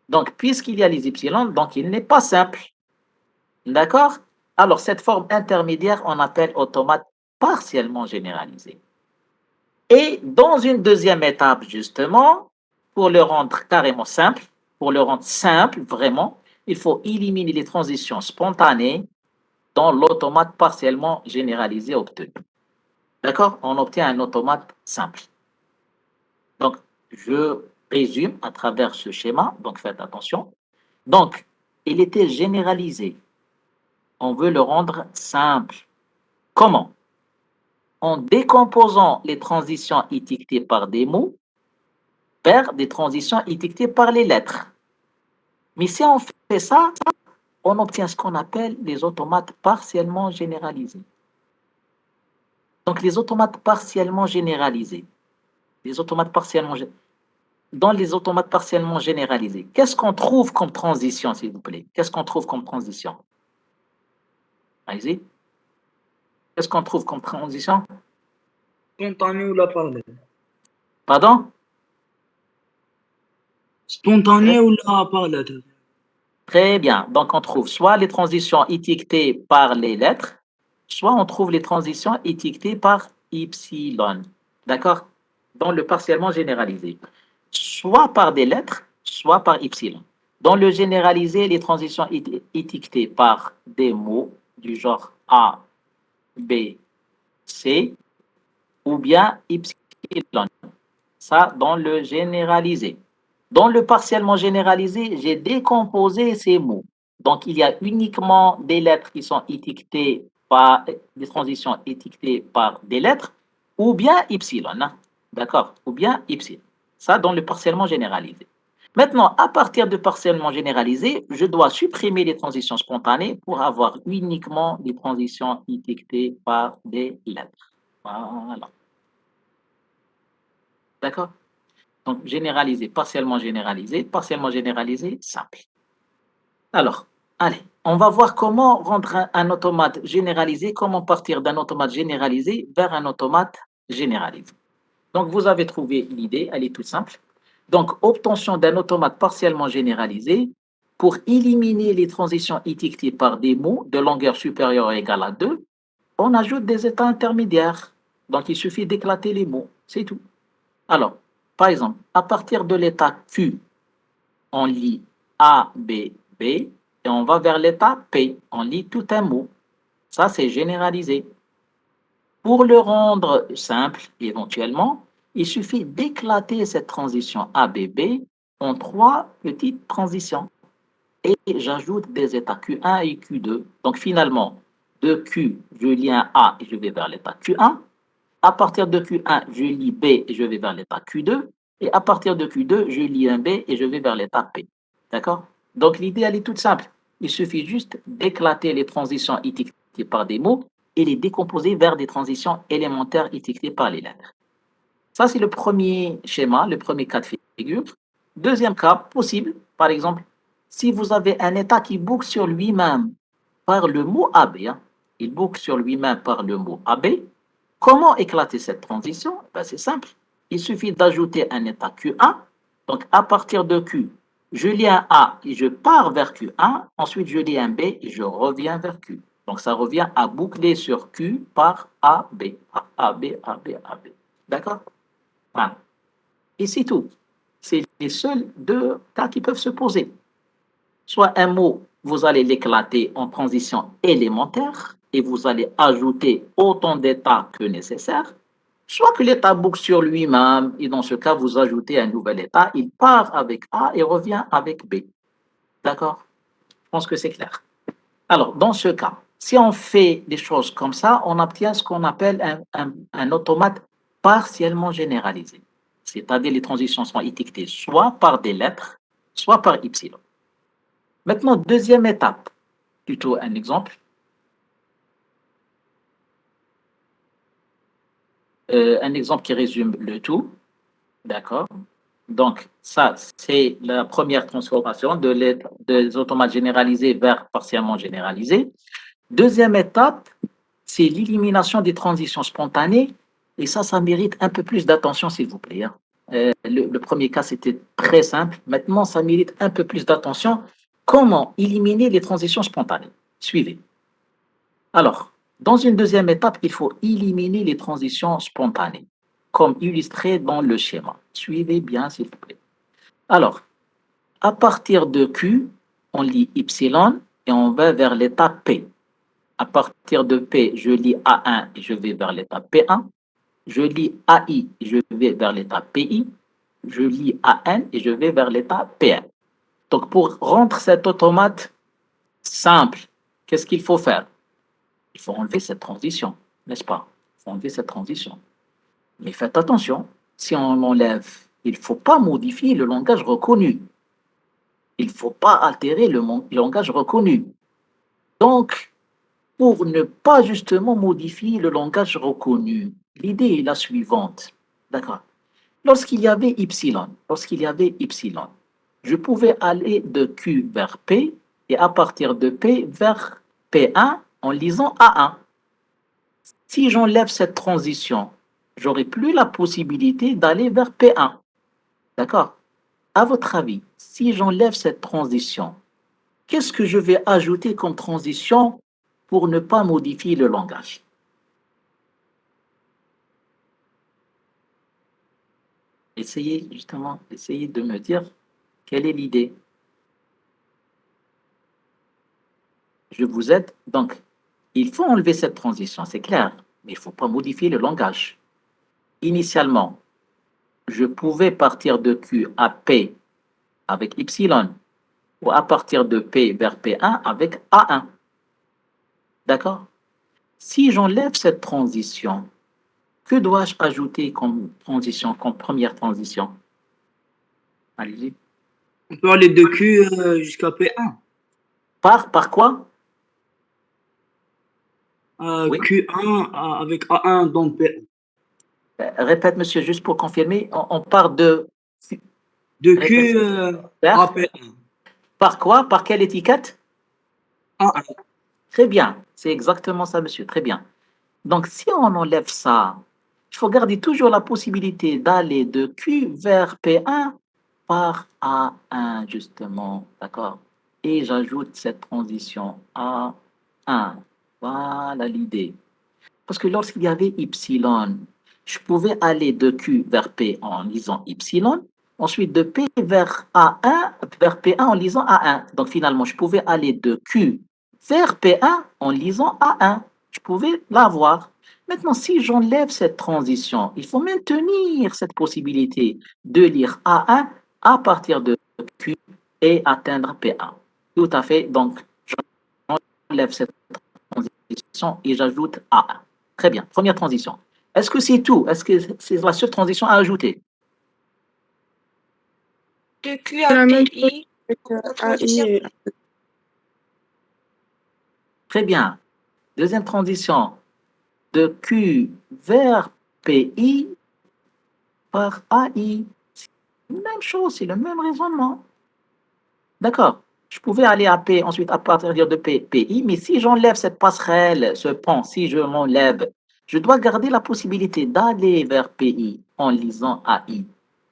Donc, puisqu'il y a les epsilon, donc il n'est pas simple. D'accord? Alors, cette forme intermédiaire, on appelle automate partiellement généralisé. Et dans une deuxième étape, justement, pour le rendre carrément simple, pour le rendre simple, vraiment, il faut éliminer les transitions spontanées dans l'automate partiellement généralisé obtenu. D'accord? On obtient un automate simple. Donc, je résume à travers ce schéma, donc faites attention. Donc, il était généralisé. On veut le rendre simple. Comment? En décomposant les transitions étiquetées par des mots vers des transitions étiquetées par les lettres. Mais si on fait ça, on obtient ce qu'on appelle les automates partiellement généralisés. Donc, les automates partiellement généralisés. Les automates partiellement Dans les automates partiellement généralisés, qu'est-ce qu'on trouve comme transition, s'il vous plaît? Qu'est-ce qu'on trouve comme transition? Allez-y. Qu'est-ce qu'on trouve comme transition? Spontané ou la parallèle? Pardon? Spontané ou la parallèle? Très bien. Donc, on trouve soit les transitions étiquetées par les lettres, soit on trouve les transitions étiquetées par epsilon. D'accord? Dans le partiellement généralisé. Soit par des lettres, soit par epsilon. Dans le généralisé, les transitions étiquetées par des mots du genre A, B, C, ou bien epsilon. Ça, dans le généralisé. Dans le partiellement généralisé, j'ai décomposé ces mots. Donc, il y a uniquement des lettres qui sont étiquetées par des transitions étiquetées par des lettres ou bien epsilon. D'accord? Ou bien epsilon. Ça, dans le partiellement généralisé. Maintenant, à partir de partiellement généralisé, je dois supprimer les transitions spontanées pour avoir uniquement des transitions étiquetées par des lettres. Voilà. D'accord? Donc, généralisé, partiellement généralisé, simple. Alors, allez, on va voir comment rendre un automate généralisé, comment partir d'un automate généralisé vers un automate généralisé. Donc, vous avez trouvé l'idée, elle est toute simple. Donc, obtention d'un automate partiellement généralisé pour éliminer les transitions étiquetées par des mots de longueur supérieure ou égale à 2, on ajoute des états intermédiaires. Donc, il suffit d'éclater les mots, c'est tout. Alors, par exemple, à partir de l'état Q, on lit A, B, B, et on va vers l'état P, on lit tout un mot. Ça, c'est généralisé. Pour le rendre simple, éventuellement, il suffit d'éclater cette transition ABB en 3 petites transitions. Et j'ajoute des états Q1 et Q2. Donc finalement, de Q, je lis un A et je vais vers l'état Q1. À partir de Q1, je lis B et je vais vers l'état Q2. Et à partir de Q2, je lis un B et je vais vers l'état P. D'accord? Donc l'idée, elle est toute simple. Il suffit juste d'éclater les transitions étiquetées par des mots et les décomposer vers des transitions élémentaires étiquetées par les lettres. Ça, c'est le premier schéma, le premier cas de figure. Deuxième cas possible, par exemple, si vous avez un état qui boucle sur lui-même par le mot AB, il boucle sur lui-même par le mot AB, comment éclater cette transition? Ben, c'est simple. Il suffit d'ajouter un état Q1. Donc, à partir de Q, je lis un A et je pars vers Q1. Ensuite, je lis un B et je reviens vers Q. Donc, ça revient à boucler sur Q par AB. AB, AB, AB. D'accord? Voilà. Et c'est tout. C'est les seuls deux cas qui peuvent se poser. Soit un mot, vous allez l'éclater en transition élémentaire et vous allez ajouter autant d'états que nécessaire, soit que l'état boucle sur lui-même et dans ce cas, vous ajoutez un nouvel état, il part avec A et revient avec B. D'accord? Je pense que c'est clair. Alors, dans ce cas, si on fait des choses comme ça, on obtient ce qu'on appelle un automate partiellement généralisé. C'est-à-dire les transitions sont étiquetées soit par des lettres, soit par Y. Maintenant, deuxième étape, plutôt un exemple. Un exemple qui résume le tout. D'accord? Donc, ça, c'est la première transformation des automates généralisés vers partiellement généralisés. Deuxième étape, c'est l'élimination des transitions spontanées. Et ça mérite un peu plus d'attention, s'il vous plaît. Le premier cas, c'était très simple. Maintenant, ça mérite un peu plus d'attention. Comment éliminer les transitions spontanées? Suivez. Alors, dans une deuxième étape, il faut éliminer les transitions spontanées, comme illustré dans le schéma. Suivez bien, s'il vous plaît. Alors, à partir de Q, on lit Y et on va vers l'état P. À partir de P, je lis A1 et je vais vers l'état P1. Je lis AI et je vais vers l'état PI. Je lis AN et je vais vers l'état PN. Donc, pour rendre cet automate simple, qu'est-ce qu'il faut faire? Il faut enlever cette transition, n'est-ce pas? Il faut enlever cette transition. Mais faites attention, si on l'enlève, il ne faut pas modifier le langage reconnu. Il ne faut pas altérer le langage reconnu. Donc, pour ne pas justement modifier le langage reconnu, l'idée est la suivante. D'accord? Lorsqu'il y avait Y, je pouvais aller de Q vers P et à partir de P vers P1 en lisant A1. Si j'enlève cette transition, j'aurai plus la possibilité d'aller vers P1. D'accord? À votre avis, si j'enlève cette transition, qu'est-ce que je vais ajouter comme transition pour ne pas modifier le langage? Essayez justement, essayez de me dire quelle est l'idée. Je vous aide. Donc, il faut enlever cette transition, c'est clair, mais il ne faut pas modifier le langage. Initialement, je pouvais partir de Q à P avec Y ou à partir de P vers P1 avec A1. D'accord? Si j'enlève cette transition, que dois-je ajouter comme transition, comme première transition? Allez-y. On peut aller de Q jusqu'à P1. Par quoi? Oui. Q1 avec A1 dans P1. Répète, monsieur, juste pour confirmer, on part de... De Q à P1. Par quoi? Par quelle étiquette? A1. Très bien, c'est exactement ça, monsieur, très bien. Donc, si on enlève ça, il faut garder toujours la possibilité d'aller de Q vers P1 par A1, justement, d'accord? Et j'ajoute cette transition A1. Voilà l'idée. Parce que lorsqu'il y avait Y, je pouvais aller de Q vers P en lisant Y, ensuite de P vers A1, vers P1 en lisant A1. Donc finalement, je pouvais aller de Q vers P1 en lisant A1. Je pouvais l'avoir. Maintenant, si j'enlève cette transition, il faut maintenir cette possibilité de lire A1 à partir de Q et atteindre P1. Tout à fait. Donc, j'enlève cette transition et j'ajoute A1. Très bien. Première transition. Est-ce que c'est tout? Est-ce que c'est la seule transition à ajouter? De Q à PI, la transition. Très bien. Deuxième transition. De Q vers PI par AI. C'est la même chose, c'est le même raisonnement. D'accord. Je pouvais aller à P, ensuite à partir de P, PI, mais si j'enlève cette passerelle, ce pont, si je m'enlève, je dois garder la possibilité d'aller vers PI en lisant AI.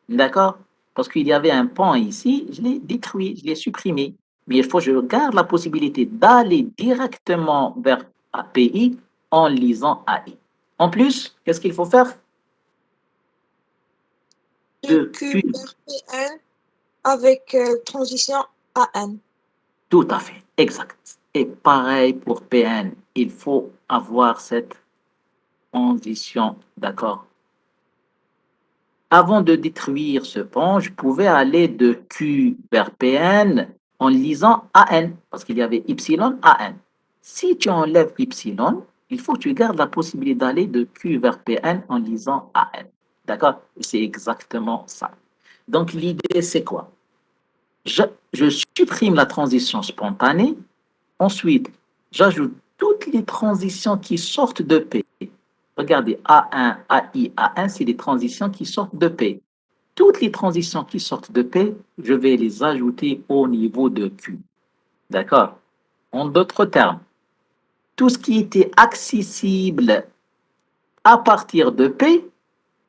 D'accord? Parce qu'il y avait un pont ici, je l'ai détruit, je l'ai supprimé. Mais il faut que je garde la possibilité d'aller directement vers API en lisant AI. En plus, qu'est-ce qu'il faut faire? De Q vers P1 avec transition AN. Tout à fait, exact. Et pareil pour Pn, il faut avoir cette transition, d'accord? Avant de détruire ce pont, je pouvais aller de Q vers Pn en lisant AN, parce qu'il y avait ypsilon AN. Si tu enlèves ypsilon, il faut que tu gardes la possibilité d'aller de Q vers Pn en lisant AN. D'accord? C'est exactement ça. Donc l'idée, c'est quoi? Je supprime la transition spontanée. Ensuite, j'ajoute toutes les transitions qui sortent de P. Regardez, A1, AI, A1, c'est les transitions qui sortent de P. Toutes les transitions qui sortent de P, je vais les ajouter au niveau de Q. D'accord? En d'autres termes, tout ce qui était accessible à partir de P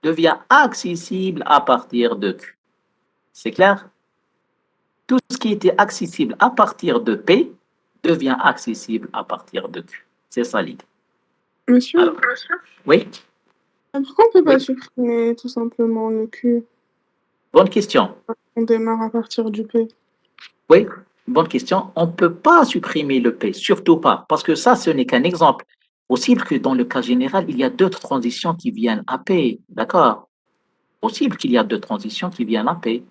devient accessible à partir de Q. C'est clair? Tout ce qui était accessible à partir de P devient accessible à partir de Q. C'est ça l'idée. Monsieur, Alors, oui, pourquoi on peut pas oui, supprimer tout simplement le Q? bonne question. On démarre à partir du P. Oui, bonne question. On ne peut pas supprimer le P, surtout pas, parce que ça, ce n'est qu'un exemple. Possible que dans le cas général, il y a d'autres transitions qui viennent à P, d'accord? Possible qu'il y a deux transitions qui viennent à P,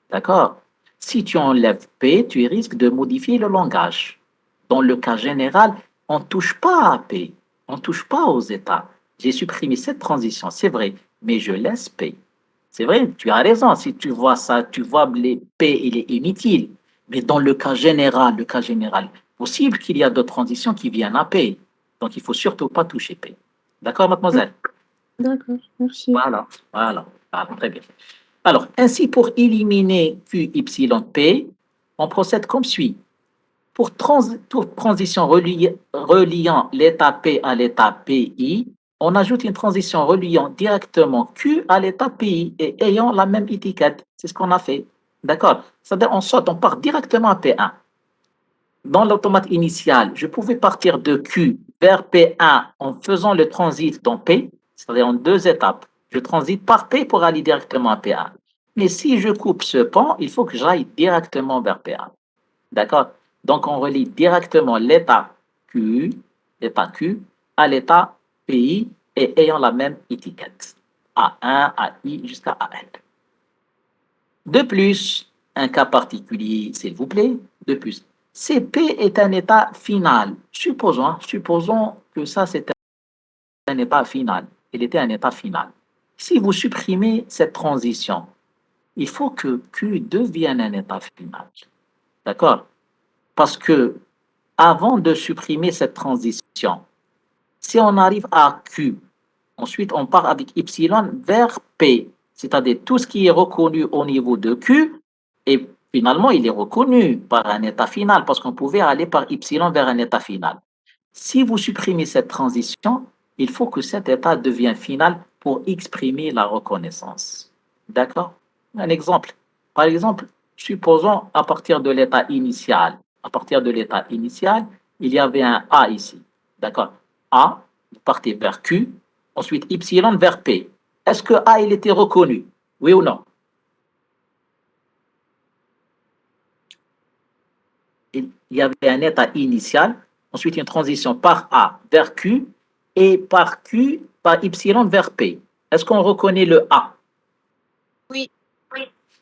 d'accord? Si tu enlèves P, tu risques de modifier le langage. Dans le cas général, on ne touche pas à P, on ne touche pas aux états. J'ai supprimé cette transition, c'est vrai, mais je laisse P. C'est vrai, tu as raison. Si tu vois ça, tu vois les P, il est inutile. Mais dans le cas général, possible qu'il y a d'autres transitions qui viennent à P. Donc, il ne faut surtout pas toucher P. D'accord, mademoiselle? D'accord, merci. Voilà, voilà, voilà, très bien. Alors, ainsi, pour éliminer Q, Y, P, on procède comme suit. Pour toute transition reliant l'état P à l'état PI, on ajoute une transition reliant directement Q à l'état PI et ayant la même étiquette. C'est ce qu'on a fait. D'accord? C'est-à-dire, on part directement à P1. Dans l'automate initial, je pouvais partir de Q vers P1 en faisant le transit dans P, c'est-à-dire en deux étapes. Je transite par P pour aller directement à P1. Mais si je coupe ce pont, il faut que j'aille directement vers P1. D'accord? Donc, on relie directement l'état Q à l'état PI et ayant la même étiquette. A1, AI jusqu'à AN. De plus, un cas particulier, s'il vous plaît, de plus, CP est un état final. Supposons que ça, c'est un état final. Il était un état final. Si vous supprimez cette transition, il faut que Q devienne un état final. D'accord? Parce que avant de supprimer cette transition, si on arrive à Q, ensuite on part avec Y vers P, c'est-à-dire tout ce qui est reconnu au niveau de Q, et finalement il est reconnu par un état final, parce qu'on pouvait aller par Y vers un état final. Si vous supprimez cette transition, il faut que cet état devienne final pour exprimer la reconnaissance. D'accord? Un exemple. Par exemple, supposons à partir de l'état initial, il y avait un A ici. D'accord? A, vous partez vers Q, ensuite Y vers P. Est-ce que A, il était reconnu? Oui ou non? Il y avait un état initial, ensuite une transition par A vers Q et par Y vers P. Est-ce qu'on reconnaît le A? Oui.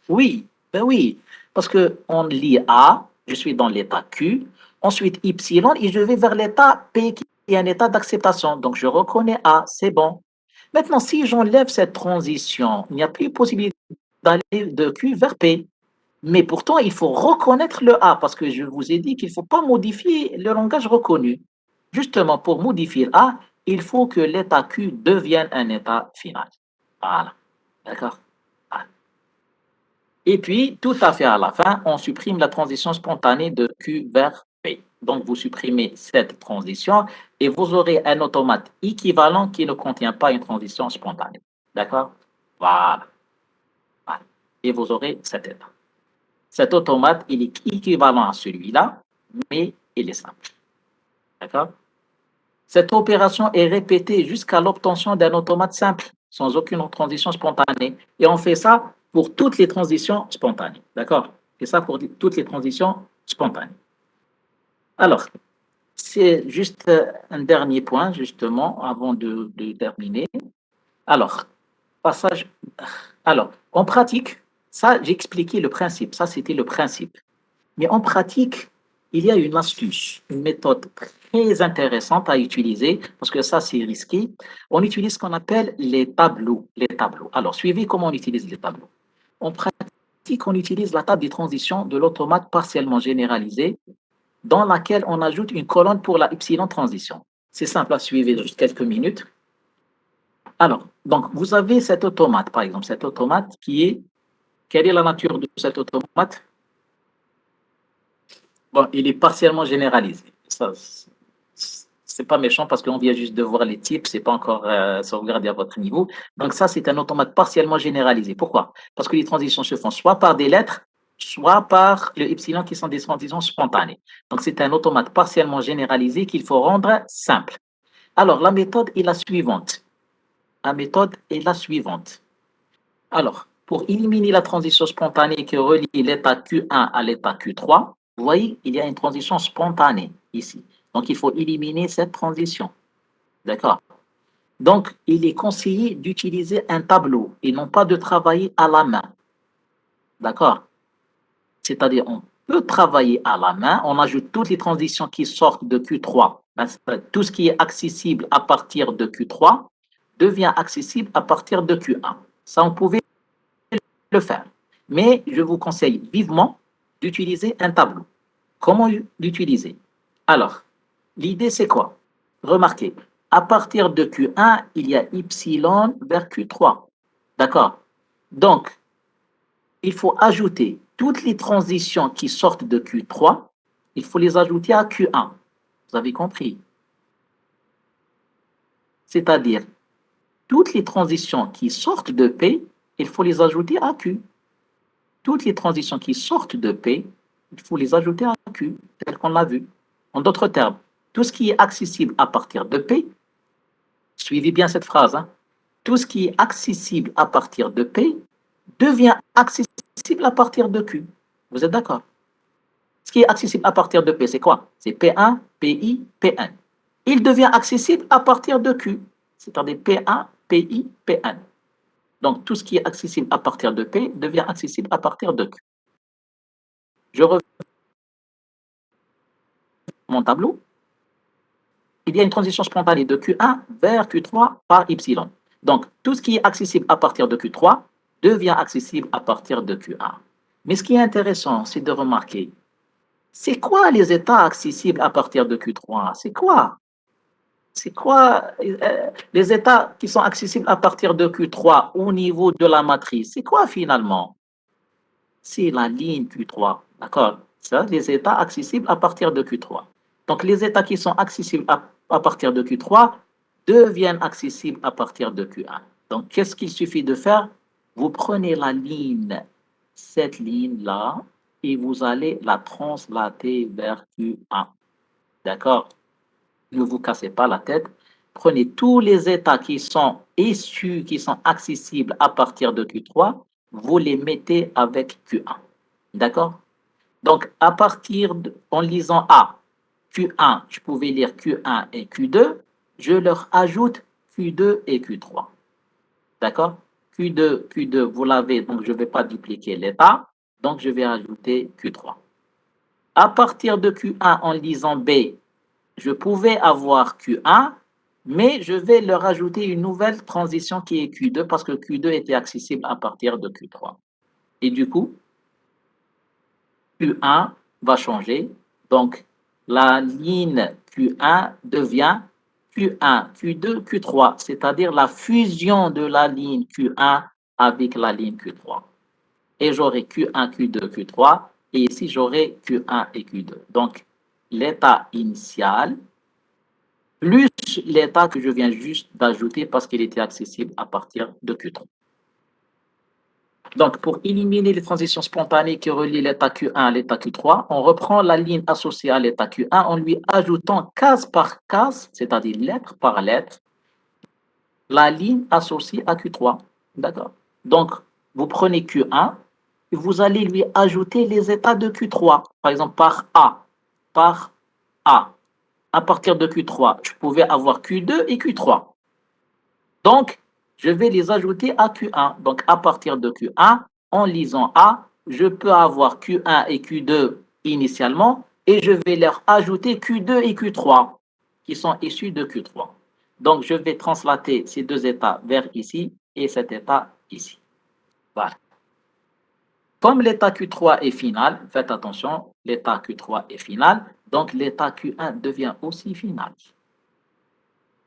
Oui, ben oui, parce qu'on lit A, je suis dans l'état Q, ensuite Y et je vais vers l'état P qui est un état d'acceptation. Donc je reconnais A, c'est bon. Maintenant, si j'enlève cette transition, il n'y a plus possibilité d'aller de Q vers P. Mais pourtant, il faut reconnaître le A parce que je vous ai dit qu'il ne faut pas modifier le langage reconnu. Justement, pour modifier A, il faut que l'état Q devienne un état final. Voilà. D'accord? Voilà. Et puis, tout à fait à la fin, on supprime la transition spontanée de Q vers P. Donc, vous supprimez cette transition et vous aurez un automate équivalent qui ne contient pas une transition spontanée. D'accord? Voilà. Voilà. Et vous aurez cet état. Cet automate, il est équivalent à celui-là, mais il est simple. D'accord? Cette opération est répétée jusqu'à l'obtention d'un automate simple, sans aucune transition spontanée. Et on fait ça pour toutes les transitions spontanées. D'accord? Et ça pour toutes les transitions spontanées. Alors, c'est juste un dernier point, justement, avant de terminer. Alors, passage. Alors, en pratique, ça, j'ai expliqué le principe. Ça, c'était le principe. Mais en pratique, il y a une astuce, une méthode très intéressante à utiliser, parce que ça, c'est risqué. On utilise ce qu'on appelle les tableaux. Les tableaux. Alors, suivez comment on utilise les tableaux. En pratique, on utilise la table des transitions de l'automate partiellement généralisé, dans laquelle on ajoute une colonne pour la epsilon transition. C'est simple à suivre juste quelques minutes. Alors, donc, vous avez cet automate, par exemple, cet automate qui est... Quelle est la nature de cet automate? Bon, il est partiellement généralisé. Ça, c'est pas méchant parce qu'on vient juste de voir les types, c'est pas encore sauvegardé à votre niveau. Donc ça, c'est un automate partiellement généralisé. Pourquoi? Parce que les transitions se font soit par des lettres, soit par le epsilon qui sont des transitions spontanées. Donc c'est un automate partiellement généralisé qu'il faut rendre simple. Alors la méthode est la suivante. La méthode est la suivante. Alors, pour éliminer la transition spontanée qui relie l'état Q1 à l'état Q3, vous voyez, il y a une transition spontanée ici. Donc, il faut éliminer cette transition. D'accord? Donc, il est conseillé d'utiliser un tableau et non pas de travailler à la main. D'accord? C'est-à-dire, on peut travailler à la main, on ajoute toutes les transitions qui sortent de Q3. Tout ce qui est accessible à partir de Q3 devient accessible à partir de Q1. Ça, on pouvait le faire. Mais je vous conseille vivement d'utiliser un tableau. Comment l'utiliser? Alors, l'idée c'est quoi? Remarquez, à partir de Q1, il y a epsilon vers Q3. D'accord? Donc, il faut ajouter toutes les transitions qui sortent de Q3, il faut les ajouter à Q1. Vous avez compris? C'est-à-dire, toutes les transitions qui sortent de P, il faut les ajouter à Q. Toutes les transitions qui sortent de P, il faut les ajouter à Q, tel qu'on l'a vu. En d'autres termes, tout ce qui est accessible à partir de P, suivez bien cette phrase, hein, tout ce qui est accessible à partir de P devient accessible à partir de Q. Vous êtes d'accord? Ce qui est accessible à partir de P, c'est quoi? C'est P1, PI, Pn. Il devient accessible à partir de Q, c'est-à-dire P1, PI, Pn. Donc, tout ce qui est accessible à partir de P devient accessible à partir de Q. Je reviens à mon tableau. Il y a une transition spontanée de Q1 vers Q3 par epsilon. Donc, tout ce qui est accessible à partir de Q3 devient accessible à partir de Q1. Mais ce qui est intéressant, c'est de remarquer, c'est quoi les états accessibles à partir de Q3? C'est quoi? C'est quoi les états qui sont accessibles à partir de Q3 au niveau de la matrice? C'est quoi finalement? C'est la ligne Q3, d'accord? Ça, les états accessibles à partir de Q3. Donc, les états qui sont accessibles à partir de Q3 deviennent accessibles à partir de Q1. Donc, qu'est-ce qu'il suffit de faire? Vous prenez la ligne, cette ligne-là, et vous allez la translater vers Q1. D'accord? Ne vous cassez pas la tête. Prenez tous les états qui sont issus, qui sont accessibles à partir de Q3, vous les mettez avec Q1. D'accord? Donc, à partir en lisant A, Q1, je pouvais lire Q1 et Q2, je leur ajoute Q2 et Q3. D'accord? Q2, vous l'avez, donc je ne vais pas dupliquer l'état, donc je vais ajouter Q3. À partir de Q1, en lisant B, je pouvais avoir Q1, mais je vais leur ajouter une nouvelle transition qui est Q2 parce que Q2 était accessible à partir de Q3. Et du coup, Q1 va changer. Donc, la ligne Q1 devient Q1, Q2, Q3, c'est-à-dire la fusion de la ligne Q1 avec la ligne Q3. Et j'aurai Q1, Q2, Q3, et ici j'aurai Q1 et Q2. Donc, l'état initial plus l'état que je viens juste d'ajouter parce qu'il était accessible à partir de Q3. Donc, pour éliminer les transitions spontanées qui relient l'état Q1 à l'état Q3, on reprend la ligne associée à l'état Q1 en lui ajoutant case par case, c'est-à-dire lettre par lettre, la ligne associée à Q3. D'accord? Donc, vous prenez Q1 et vous allez lui ajouter les états de Q3, par exemple par A, par A. À partir de Q3, je pouvais avoir Q2 et Q3. Donc, je vais les ajouter à Q1. Donc, à partir de Q1, en lisant A, je peux avoir Q1 et Q2 initialement et je vais leur ajouter Q2 et Q3 qui sont issus de Q3. Donc, je vais translater ces deux états vers ici et cet état ici. Voilà. Comme l'état Q3 est final, faites attention, l'état Q3 est final, donc l'état Q1 devient aussi final.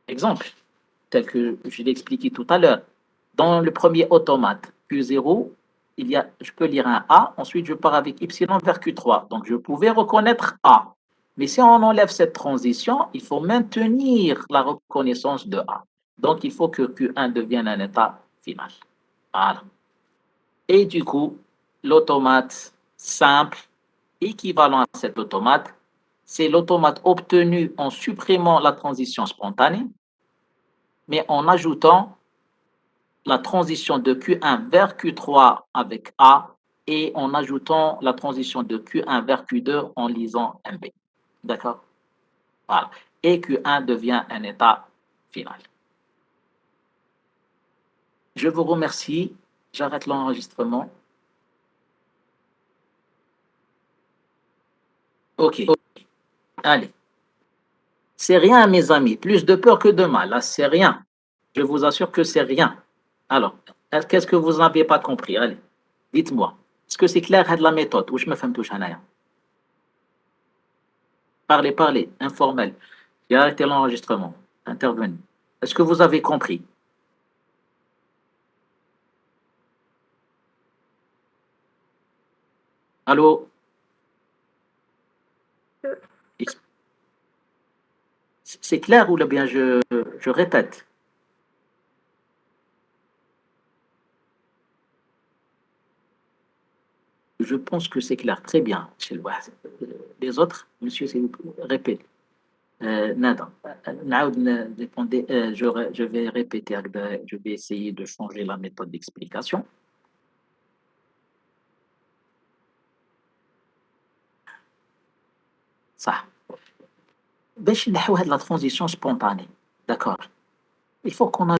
Exemple, tel que je l'ai expliqué tout à l'heure. Dans le premier automate, Q0, je peux lire un A, ensuite je pars avec Y vers Q3. Donc je pouvais reconnaître A. Mais si on enlève cette transition, il faut maintenir la reconnaissance de A. Donc il faut que Q1 devienne un état final. Voilà. Et du coup, l'automate simple, équivalent à cet automate, c'est l'automate obtenu en supprimant la transition spontanée, mais en ajoutant la transition de Q1 vers Q3 avec A et en ajoutant la transition de Q1 vers Q2 en lisant MB. D'accord? Voilà. Et Q1 devient un état final. Je vous remercie. J'arrête l'enregistrement. OK. Allez. C'est rien, mes amis. Plus de peur que de mal. Là, c'est rien. Je vous assure que c'est rien. Alors, qu'est-ce que vous n'avez pas compris? Allez, dites-moi. Est-ce que c'est clair de la méthode ou je me fais me toucher à Parlez, parlez, informel. J'ai arrêté l'enregistrement. Intervenez. Est-ce que vous avez compris? Allô? C'est clair ou bien je répète? Je pense que c'est clair. Très bien. Les autres, monsieur, s'il vous plaît, répétez. Nada. Je vais répéter, je vais essayer de changer la méthode d'explication. Ça. باش نحو هاد la transition spontanée. D'accord. Il faut qu'on